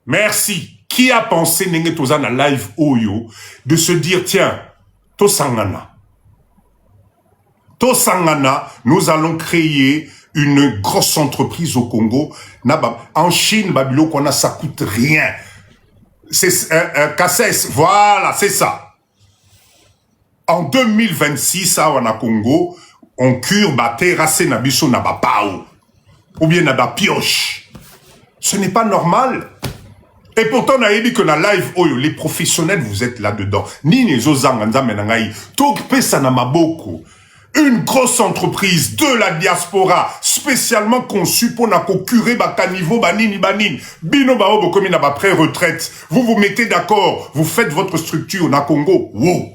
Merci. Qui a pensé Nengetozana live Oyo de se dire, tiens, Tosangana, nous allons créer une grosse entreprise au Congo. En Chine, Babylone, ça coûte rien. C'est Kasses, voilà, c'est ça. En 2026, à Congo, on cure terrassé na biso na pao ou bien na pioche. Ce n'est pas normal. Et pourtant on a dit que na live oyo les professionnels vous êtes là-dedans. Ni les ozanga menangai tout pesa na maboko. Une grosse entreprise de la diaspora spécialement conçue pour na curer caniveau banini bino baobo comme na pré-retraite. Vous vous mettez d'accord, vous faites votre structure na Congo. Wow.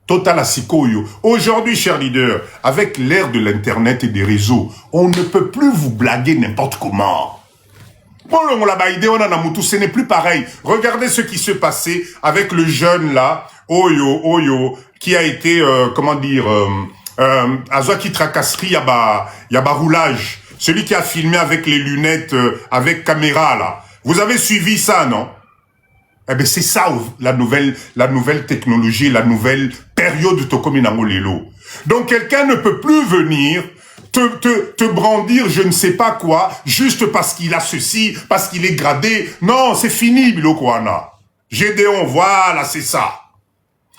Total Asikoyo. Aujourd'hui, chers leaders, avec l'ère de l'Internet et des réseaux, on ne peut plus vous blaguer n'importe comment. Ce n'est plus pareil. Regardez ce qui se passait avec le jeune là, Oyo, qui a été, Azwaki tracasserie, yaba roulage. Celui qui a filmé avec les lunettes, avec caméra là. Vous avez suivi ça, non? Eh bien, c'est ça, la nouvelle technologie, la nouvelle période Tokominango Lelo. Donc, quelqu'un ne peut plus venir te brandir je ne sais pas quoi, juste parce qu'il a ceci, parce qu'il est gradé. Non, c'est fini, Bilokwana. Gédéon, voilà, c'est ça.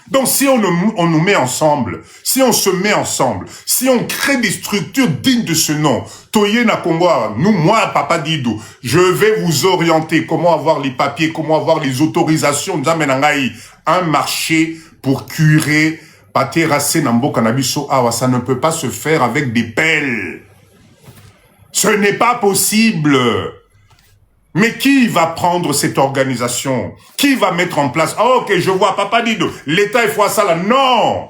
Donc, si on nous met ensemble, si on se met ensemble, si on crée des structures dignes de ce nom, Toye na Congo, nous, moi, Papa Dido, je vais vous orienter comment avoir les papiers, comment avoir les autorisations, un marché pour curer, terrasser Nambo Kanabiso Awa, ça ne peut pas se faire avec des pelles. Ce n'est pas possible. Mais qui va prendre cette organisation? Qui va mettre en place? Oh, ok, je vois, Papa Dido, l'État, il faut ça là. Non!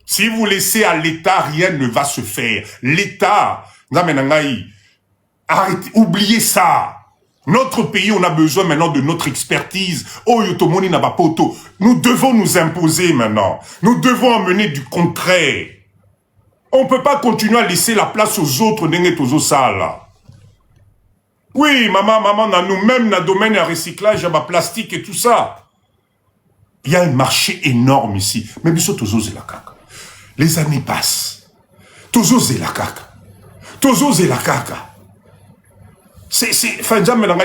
Si vous laissez à l'État, rien ne va se faire. L'État, Arrêtez, oubliez ça. Notre pays, on a besoin maintenant de notre expertise. Nous devons nous imposer maintenant. Nous devons emmener du concret. On ne peut pas continuer à laisser la place aux autres. Oui, maman, nous-mêmes, dans le domaine du recyclage, il y a plastique et tout ça. Il y a un marché énorme ici. Mais les années passent.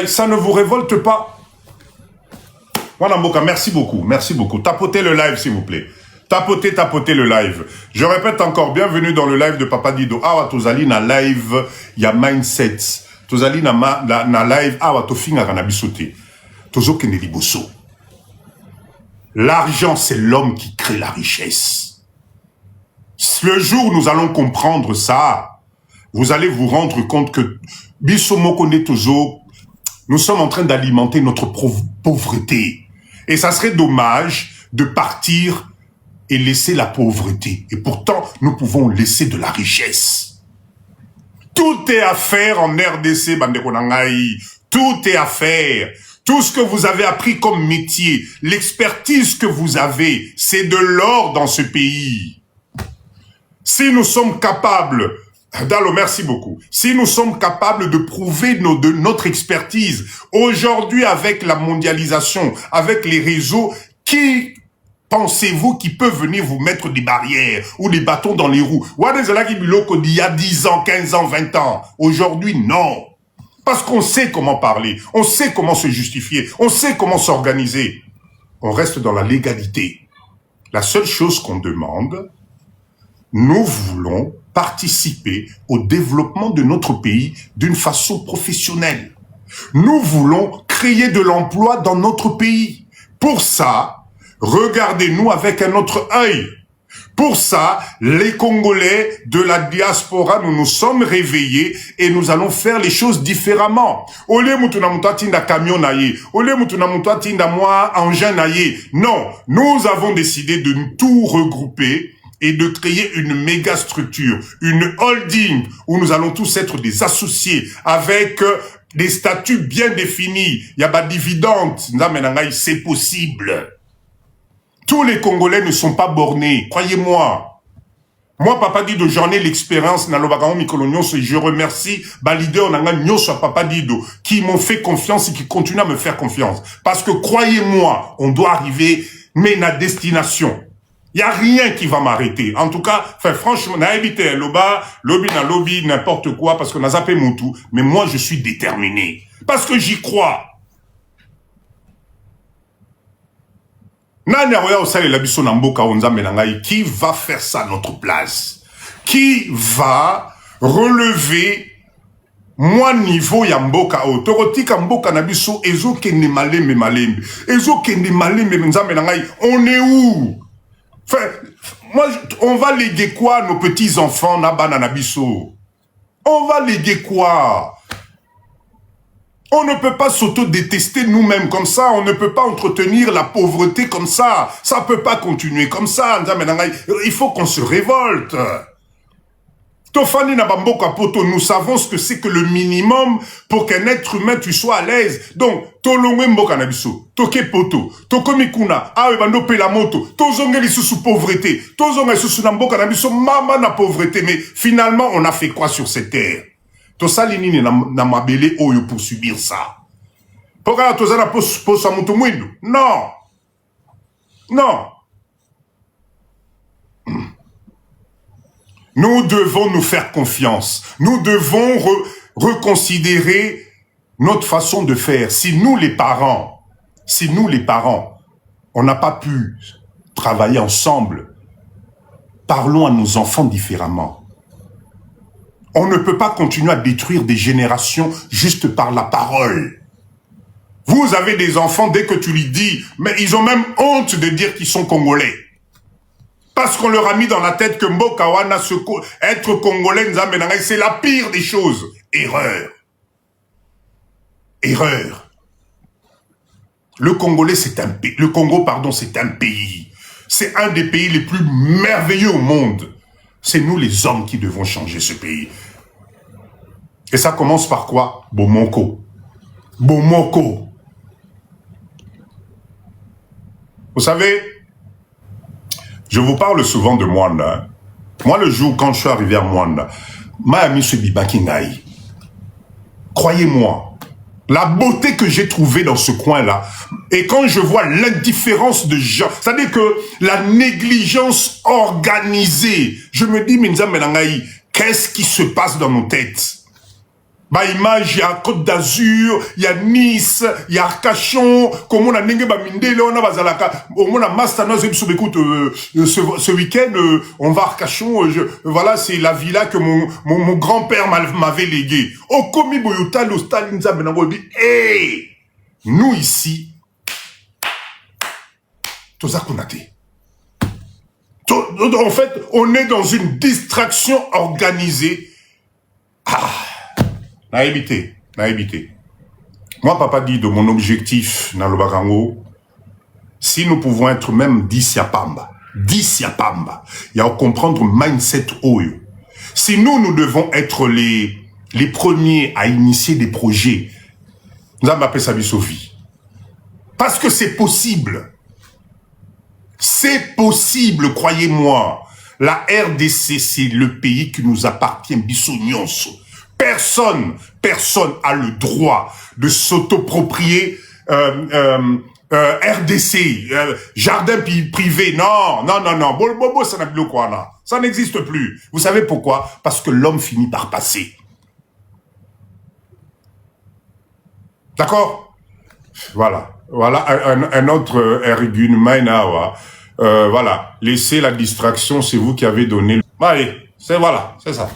Ça ne vous révolte pas. Voilà, Mboka, merci beaucoup. Tapotez le live, s'il vous plaît. Tapotez le live. Je répète encore, bienvenue dans le live de Papa Dido. Awa tozali na live, ya mindset. Tozali na live, awa tofinga kanabisote. Tozo kene liboso. L'argent, c'est l'homme qui crée la richesse. Le jour où nous allons comprendre ça, vous allez vous rendre compte que bisomo kone tozo, nous sommes en train d'alimenter notre pauvreté. Et ça serait dommage de partir et laisser la pauvreté. Et pourtant, nous pouvons laisser de la richesse. Tout est à faire en RDC, Bandekonangaï. Tout est à faire. Tout ce que vous avez appris comme métier, l'expertise que vous avez, c'est de l'or dans ce pays. Si nous sommes capables, Dalo, merci beaucoup. Si nous sommes capables de prouver de notre expertise, aujourd'hui avec la mondialisation, avec les réseaux, qui pensez-vous qui peut venir vous mettre des barrières ou des bâtons dans les roues? Il y a 10 ans, 15 ans, 20 ans. Aujourd'hui, non. Parce qu'on sait comment parler, on sait comment se justifier, on sait comment s'organiser. On reste dans la légalité. La seule chose qu'on demande, nous voulons participer au développement de notre pays d'une façon professionnelle. Nous voulons créer de l'emploi dans notre pays. Pour ça, regardez-nous avec un autre œil. Pour ça, les Congolais de la diaspora, nous nous sommes réveillés et nous allons faire les choses différemment. Ole mutuna mutatinda camion naye, ole mutuna mutatinda moi engin naye. Non, nous avons décidé de tout regrouper et de créer une méga structure, une holding où nous allons tous être des associés avec des statuts bien définis. Il y a pas de dividendes, c'est possible. Tous les Congolais ne sont pas bornés, croyez-moi. Moi, Papa Dido, j'en ai l'expérience dans le Bagamo Mikolonio, et je remercie les leaders Nyoso Papa Dido qui m'ont fait confiance et qui continuent à me faire confiance. Parce que croyez-moi, on doit arriver, mais à destination. Il n'y a rien qui va m'arrêter. En tout cas, franchement, on a évité lobby, n'importe quoi, parce qu'on a zappé Moutou. Mais moi, je suis déterminé. Parce que j'y crois. Qui va faire ça à notre place? Qui va relever moi niveau ya mboka o torotika mboka na biso ezo kende malembe ezo kende malembe nzambe na ngai on est où? Enfin, moi on va léguer quoi nos petits enfants na bana na biso? On va léguer quoi? On ne peut pas s'auto-détester nous-mêmes comme ça. On ne peut pas entretenir la pauvreté comme ça. Ça ne peut pas continuer comme ça. Il faut qu'on se révolte. Tofani na bamboka poto, nous savons ce que c'est que le minimum pour qu'un être humain tu sois à l'aise. Donc, tolongwe mboka na biso, toke poto, tokomikuna, awe bando pe la moto, tozonge lisusu pauvreté, tozonge lisusu na mboka na biso, mama na pauvreté. Mais finalement, on a fait quoi sur cette terre? Tosalini na mabele oyo pour subir ça. Pourquoi tozana posa mutu mwindu? Non. Non. Nous devons nous faire confiance. Nous devons reconsidérer notre façon de faire. Si nous les parents, on n'a pas pu travailler ensemble, parlons à nos enfants différemment. On ne peut pas continuer à détruire des générations juste par la parole. Vous avez des enfants, dès que tu lui dis, mais ils ont même honte de dire qu'ils sont Congolais. Parce qu'on leur a mis dans la tête que Mbokawana, être Congolais, c'est la pire des choses. Erreur. Erreur. Le Congolais, c'est un pays. Le Congo, pardon, c'est un pays. C'est un des pays les plus merveilleux au monde. C'est nous les hommes qui devons changer ce pays. Et ça commence par quoi? Bomoko. Bomoko. Vous savez, je vous parle souvent de Mwanda. Moi, le jour quand je suis arrivé à Mwanda, Miami se Bibakingaï. Croyez-moi, la beauté que j'ai trouvée dans ce coin-là, et quand je vois l'indifférence de gens, c'est-à-dire que la négligence organisée, je me dis, Minza Menangaï, qu'est-ce qui se passe dans nos têtes? Bah, image, il y a Côte d'Azur, il y a Nice, il y a Arcachon, comme on a Nenge Bamindele, on a Bazalaka, on a Mastana, écoute, ce week-end, on va à Arcachon, voilà, c'est la villa que mon grand-père m'avait léguée. Au Komi Boyota, le Staline Zamenango dit, hey, nous ici, tout ça qu'on a dit. En fait, on est dans une distraction organisée. Ah! Naïbité. Moi, papa dit de mon objectif dans le Barango, si nous pouvons être même 10 Yapamba, il y a à comprendre mindset Oyo. Si nous devons être les premiers à initier des projets, nous allons appeler ça Sophie. Parce que c'est possible. C'est possible, croyez-moi. La RDC, c'est le pays qui nous appartient, Bissou-Nyonso. Personne a le droit de s'autoproprier RDC, jardin privé. Non. Bobo, ça n'a plus quoi là. Ça n'existe plus. Vous savez pourquoi? Parce que l'homme finit par passer. D'accord? Voilà un autre Ergun Mainawa. Voilà, laissez la distraction, c'est vous qui avez donné. Allez, c'est ça.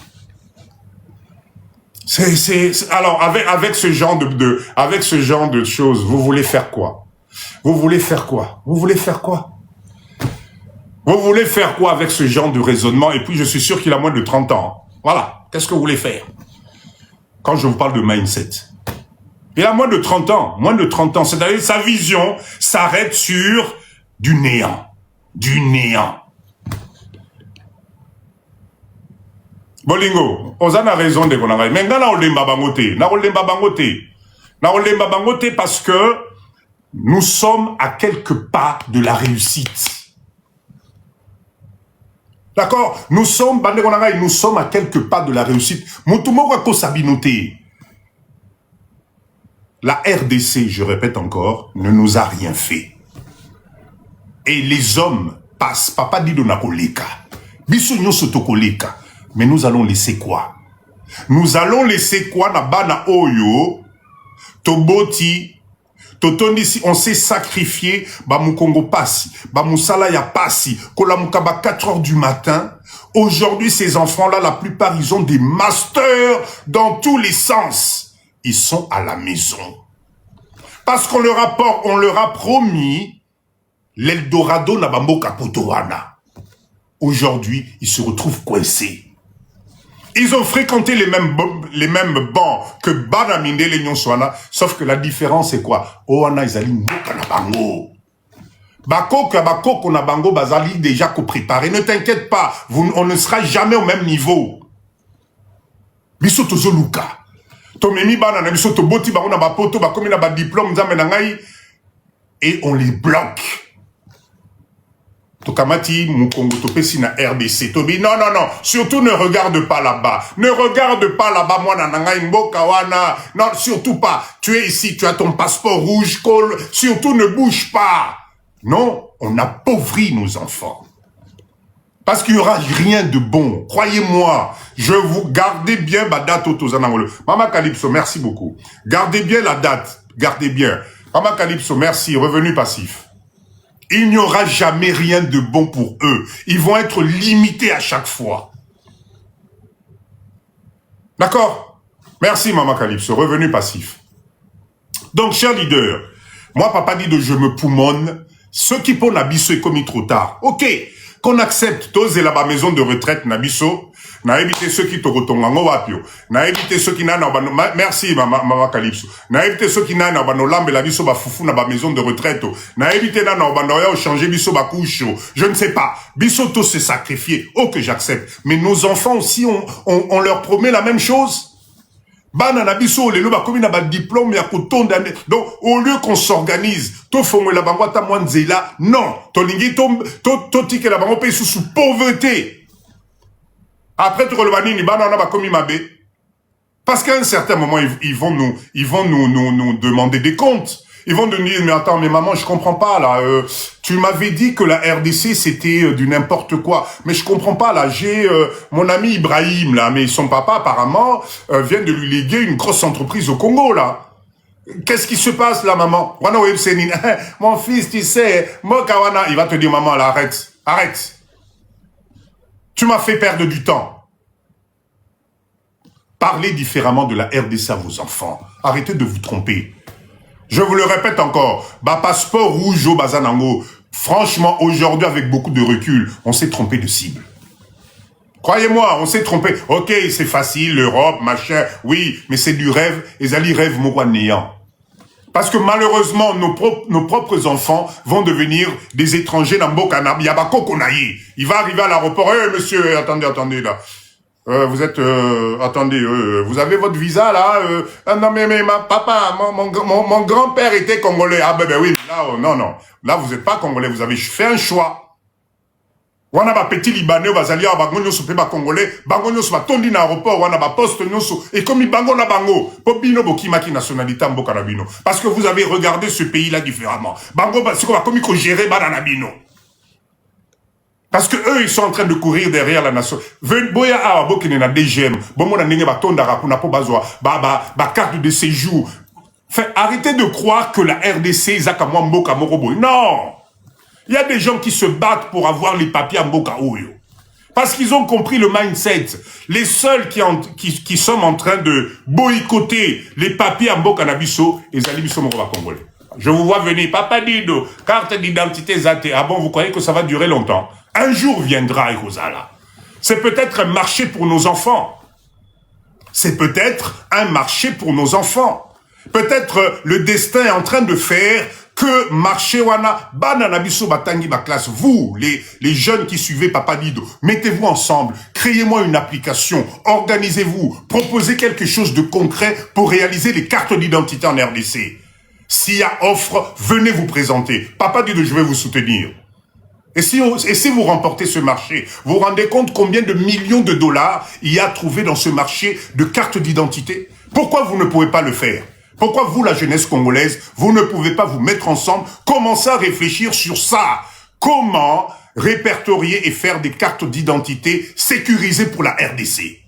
Alors avec ce genre de choses, vous voulez faire quoi? Vous voulez faire quoi avec ce genre de raisonnement? Et puis je suis sûr qu'il a moins de 30 ans. Voilà, qu'est-ce que vous voulez faire? Quand je vous parle de mindset, il a moins de 30 ans, c'est-à-dire sa vision s'arrête sur du néant. Bolingo, on a raison de qu'on a mais na olemba bangote parce que nous sommes à quelques pas de la réussite. D'accord? Nous sommes à quelques pas de la réussite. La RDC, je répète encore, ne nous a rien fait. Et les hommes passent, papa dit de nakoleka. Biso nyoso tokoleka. Mais nous allons laisser quoi? Nous allons laisser quoi na bana oyo, toboti, totondisi, on s'est sacrifié, ba mukongo pasi, ba musala ya pasi, kola mukaba 4 heures du matin. Aujourd'hui, ces enfants-là, la plupart, ils ont des masters dans tous les sens. Ils sont à la maison. Parce qu'on leur a promis l'Eldorado na bamboka potowana. Aujourd'hui, ils se retrouvent coincés. Ils ont fréquenté les mêmes bancs que Banaminde les Nyonswana, sauf que la différence c'est quoi? Oana izali mboka na bango. Bako na bango bazali déjà préparé. Ne t'inquiète pas, on ne sera jamais au même niveau. Biso tozo luka. Tomemi bana na biso to boti bango na bapoto bakomi na ba diplôme nzambe na ngai et on les bloque. Tokamati Mukongo topesi na RDC. Tobi non, surtout ne regarde pas là-bas. Moi nananga mboka wana. Non, surtout pas. Tu es ici, tu as ton passeport rouge, col. Surtout ne bouge pas. Non, on appauvrit nos enfants. Parce qu'il y aura rien de bon. Croyez-moi, je vous gardez bien ma date autozanangolo. Mama Calypso, merci beaucoup. Gardez bien la date. Gardez bien. Mama Calypso, merci. Revenu passif. Il n'y aura jamais rien de bon pour eux. Ils vont être limités à chaque fois. D'accord? Merci, Maman Calypso. Revenu passif. Donc, cher leader, moi, papa dit de je me poumonne. Ceux qui font Nabiso est commis trop tard. Ok. Qu'on accepte, tous et la maison de retraite Nabiso. Na évité ceux qui te retombent en wapio. Na évité ceux qui n'ont pas merci maman Calypso. Na évité ceux qui n'ont pas lambe la biso ba foufou na ba maison de retraite. Na évité na ba changer biso ba couche. Je ne sais pas. Biso tous se sacrifier. Oh que j'accepte. Mais nos enfants aussi on leur promet la même chose. Bana na biso lelo ba komi na ba diplôme ya kotonda. Donc au lieu qu'on s'organise, to fongola bango ta mwanzela, non, tolingi to tike la bango pe sous pauvreté. Après tu relevani ni bana na ba komi mabe. Parce qu'à un certain moment ils vont nous demander des comptes. Ils vont nous dire, mais attends, mais maman, je comprends pas, là, tu m'avais dit que la RDC, c'était du n'importe quoi. Mais je comprends pas, là, j'ai mon ami Ibrahim, là, mais son papa, apparemment, vient de lui léguer une grosse entreprise au Congo, là. Qu'est-ce qui se passe, là, maman? Mon fils, tu sais, Mokawana, il va te dire, maman, là, arrête. Tu m'as fait perdre du temps. Parlez différemment de la RDC à vos enfants. Arrêtez de vous tromper. Je vous le répète encore, passeport rouge au Bazanango. Franchement, aujourd'hui, avec beaucoup de recul, on s'est trompé de cible. Croyez-moi, on s'est trompé. Ok, c'est facile, l'Europe, machin, oui, mais c'est du rêve, et Zali rêve moi néant. Parce que malheureusement, nos propres enfants vont devenir des étrangers dans Bokana. Il va arriver à l'aéroport. Monsieur, attendez, là. Vous êtes, attendez, vous avez votre visa là non mais papa, mon grand-père était congolais. Ah ben oui, là, non, là vous n'êtes pas congolais, vous avez fait un choix. Wana ba petit libanais, bazali a bango nyoso pe ba congolais, bango nyoso ba tondi na aéroport, wana ba poste nyoso, et comme bango na bango, popino bokimaki nationalité mboka na bino. Parce que vous avez regardé ce pays-là différemment. Bango ba siko ba komi ko gérer ba na bino. Parce que eux, ils sont en train de courir derrière la nation. Boya a bokine na DGM. Bon mon ndenge ba tondara kuna po bazwa ba carte de séjour. Enfin, arrêtez de croire que la RDC zaka mwa mboka morobo. Non. Il y a des gens qui se battent pour avoir les papiers à mboka oyo. Parce qu'ils ont compris le mindset. Les seuls qui sont en train de boycotter les papiers à mboka na biso, les ali biso moroba congolais. Je vous vois venir, Papa Dido, carte d'identité Zate. Ah bon, vous croyez que ça va durer longtemps? Un jour viendra, Rosala. C'est peut-être un marché pour nos enfants. C'est peut-être un marché pour nos enfants. Peut-être le destin est en train de faire que marché wana banana biso batangi ba classe. Vous, les jeunes qui suivez Papa Dido, mettez-vous ensemble, créez-moi une application, organisez-vous, proposez quelque chose de concret pour réaliser les cartes d'identité en RDC. S'il y a offre, venez vous présenter. Papa Dido, je vais vous soutenir. Et si vous remportez ce marché, vous vous rendez compte combien de millions de dollars il y a trouvé dans ce marché de cartes d'identité? Pourquoi vous ne pouvez pas le faire? Pourquoi vous, la jeunesse congolaise, vous ne pouvez pas vous mettre ensemble, commencer à réfléchir sur ça? Comment répertorier et faire des cartes d'identité sécurisées pour la RDC?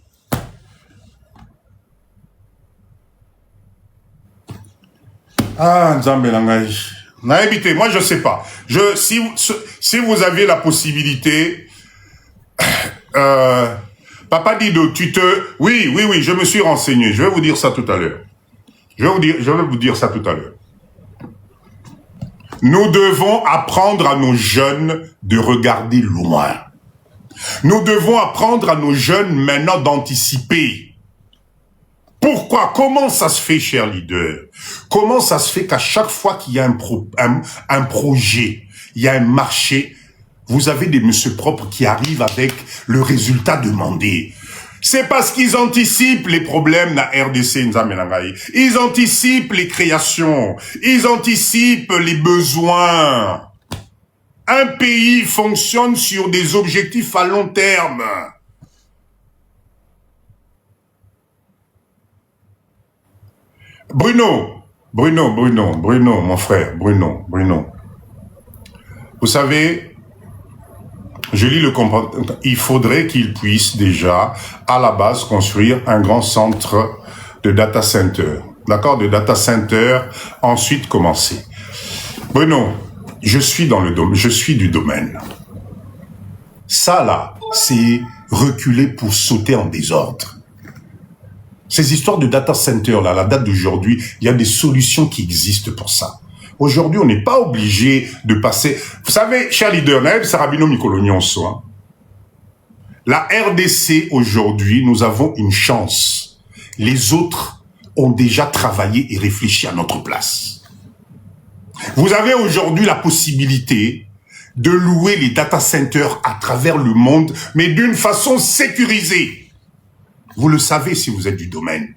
Ah, Nzambe Langage. Naïbité, moi je sais pas. Si vous aviez la possibilité, Papa Dido, oui, je me suis renseigné. Je vais vous dire ça tout à l'heure. Je vais vous dire ça tout à l'heure. Nous devons apprendre à nos jeunes de regarder loin. Nous devons apprendre à nos jeunes maintenant d'anticiper. Pourquoi? Comment ça se fait, cher leader? Comment ça se fait qu'à chaque fois qu'il y a un projet, il y a un marché, vous avez des messieurs propres qui arrivent avec le résultat demandé? C'est parce qu'ils anticipent les problèmes de la RDC. Ils anticipent les créations. Ils anticipent les besoins. Un pays fonctionne sur des objectifs à long terme. Bruno, mon frère, Bruno. Vous savez, je lis le comportement. Il faudrait qu'il puisse déjà, à la base, construire un grand centre de data center. D'accord? De data center, ensuite commencer. Bruno, je suis du domaine. Ça, là, c'est reculer pour sauter en désordre. Ces histoires de data center, là, à la date d'aujourd'hui, il y a des solutions qui existent pour ça. Aujourd'hui, on n'est pas obligé de passer... Vous savez, cher leader, Naël Sarabino Mikolonyonso, la RDC, aujourd'hui, nous avons une chance. Les autres ont déjà travaillé et réfléchi à notre place. Vous avez aujourd'hui la possibilité de louer les data centers à travers le monde, mais d'une façon sécurisée. Vous le savez si vous êtes du domaine.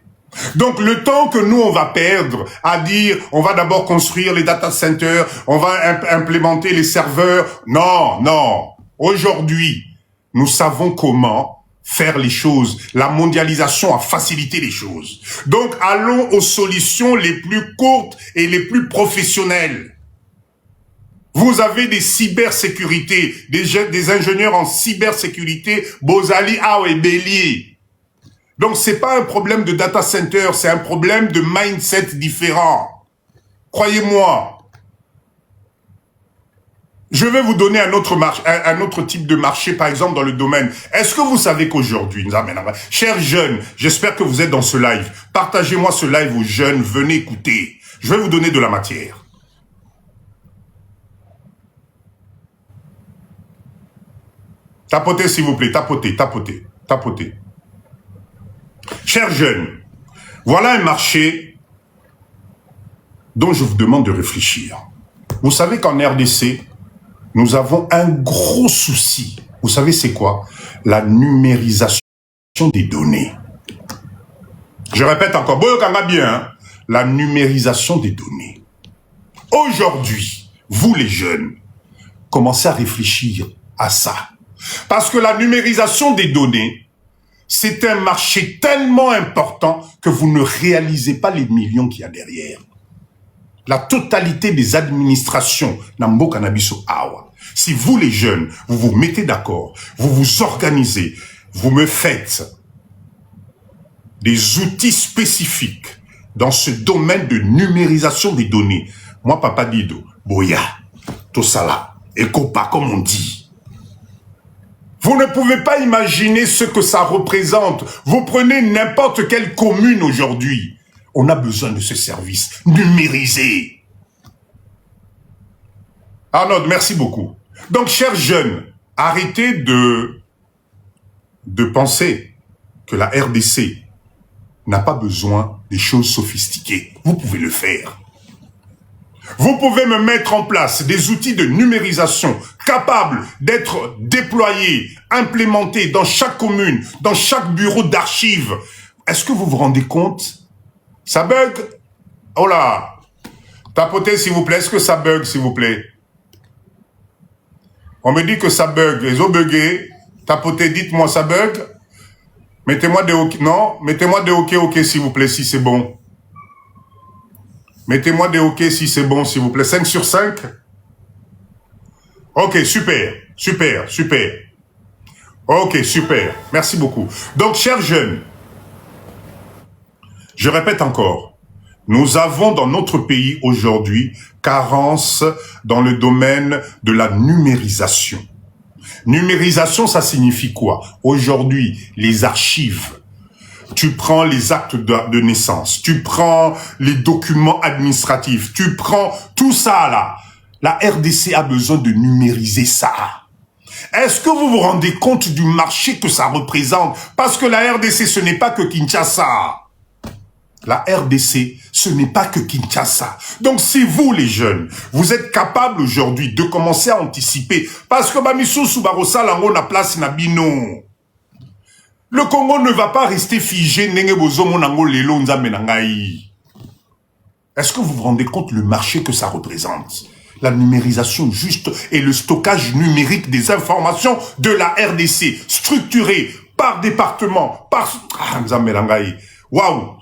Donc, le temps que nous, on va perdre à dire, on va d'abord construire les data centers, on va implémenter les serveurs. Non, non. Aujourd'hui, nous savons comment faire les choses. La mondialisation a facilité les choses. Donc, allons aux solutions les plus courtes et les plus professionnelles. Vous avez des cybersécurités, des ingénieurs en cybersécurité, Bozali, Ao et Bélier. Donc, c'est pas un problème de data center, c'est un problème de mindset différent. Croyez-moi. Je vais vous donner un autre type de marché, par exemple, dans le domaine. Est-ce que vous savez qu'aujourd'hui, chers jeunes, j'espère que vous êtes dans ce live. Partagez-moi ce live aux jeunes, venez écouter. Je vais vous donner de la matière. Tapotez, s'il vous plaît, tapotez, tapotez, tapotez. Chers jeunes, voilà un marché dont je vous demande de réfléchir. Vous savez qu'en RDC, nous avons un gros souci. Vous savez c'est quoi? La numérisation des données. Je répète encore, bien, hein? La numérisation des données. Aujourd'hui, vous les jeunes, commencez à réfléchir à ça. Parce que la numérisation des données, c'est un marché tellement important que vous ne réalisez pas les millions qu'il y a derrière. La totalité des administrations, Nambo Canabiso Awa. Si vous les jeunes, vous vous mettez d'accord, vous vous organisez, vous me faites des outils spécifiques dans ce domaine de numérisation des données. Moi, Papa Dido, Boya, Tosala, Ekopa, comme on dit. Vous ne pouvez pas imaginer ce que ça représente. Vous prenez n'importe quelle commune aujourd'hui. On a besoin de ce service numérisé. Arnaud, merci beaucoup. Donc, chers jeunes, arrêtez de penser que la RDC n'a pas besoin des choses sophistiquées. Vous pouvez le faire. Vous pouvez me mettre en place des outils de numérisation capables d'être déployés, implémentés dans chaque commune, dans chaque bureau d'archives. Est-ce que vous vous rendez compte? Ça bug? Oh là! Tapotez s'il vous plaît. Est-ce que ça bug s'il vous plaît? On me dit que ça bug. Les autres bugués. Tapotez, dites-moi ça bug. Mettez-moi des OK. Non, mettez-moi des OK s'il vous plaît si c'est bon. Mettez-moi des OK si c'est bon, s'il vous plaît. 5 sur 5. OK, super, super, super. OK, super. Merci beaucoup. Donc, chers jeunes, je répète encore, nous avons dans notre pays aujourd'hui carence dans le domaine de la numérisation. Numérisation, ça signifie quoi? Aujourd'hui, les archives. Tu prends les actes de naissance, tu prends les documents administratifs, tu prends tout ça là. La RDC a besoin de numériser ça. Est-ce que vous vous rendez compte du marché que ça représente? Parce que la RDC, ce n'est pas que Kinshasa. La RDC, ce n'est pas que Kinshasa. Donc si vous les jeunes, vous êtes capables aujourd'hui de commencer à anticiper, parce que Bamiso Soubarosa Lango na place na bino. Le Congo ne va pas rester figé. Est-ce que vous vous rendez compte le marché que ça représente? La numérisation juste et le stockage numérique des informations de la RDC, structuré par département, par... Waouh!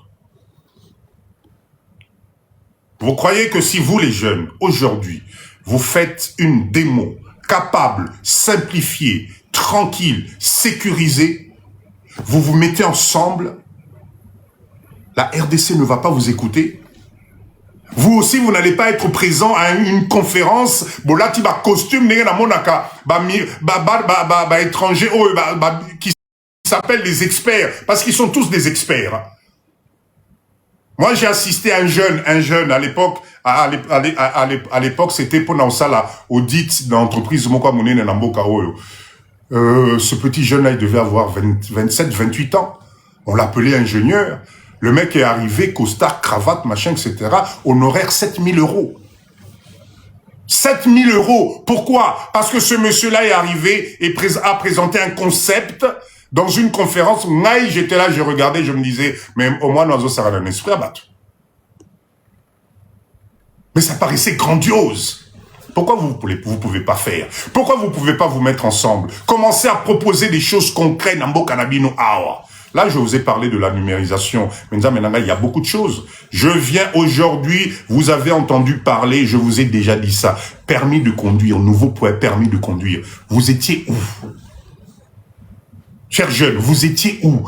Vous croyez que si vous les jeunes, aujourd'hui, vous faites une démo capable, simplifiée, tranquille, sécurisée, vous vous mettez ensemble, la RDC ne va pas vous écouter. Vous aussi, vous n'allez pas être présent à une conférence, bolati ba costume, nenge na monaka, ba étranger, qui s'appellent les experts, parce qu'ils sont tous des experts. Moi, j'ai assisté à un jeune, à l'époque, à l'époque, c'était pour Naosala, audit d'entreprise, Mokwa Mounene Namboka Oyo. Ce petit jeune-là, il devait avoir 27, 28 ans. On l'appelait ingénieur. Le mec est arrivé, costard, cravate, machin, etc. Honoraire 7 000 €. 7 000 €. Pourquoi? Parce que ce monsieur-là est arrivé et a présenté un concept Dans une conférence, j'étais là, je regardais, je me disais, mais au moins, l'oiseau, ça a un esprit à battre. Mais ça paraissait grandiose. Pourquoi vous pouvez pas faire? Pourquoi vous pouvez pas vous mettre ensemble? Commencez à proposer des choses concrètes dans Bokanabino Awa. Là, je vous ai parlé de la numérisation. Mais il y a beaucoup de choses. Je viens aujourd'hui, vous avez entendu parler, je vous ai déjà dit ça. Permis de conduire, nouveau point, permis de conduire. Vous étiez où? Chers jeunes, vous étiez où?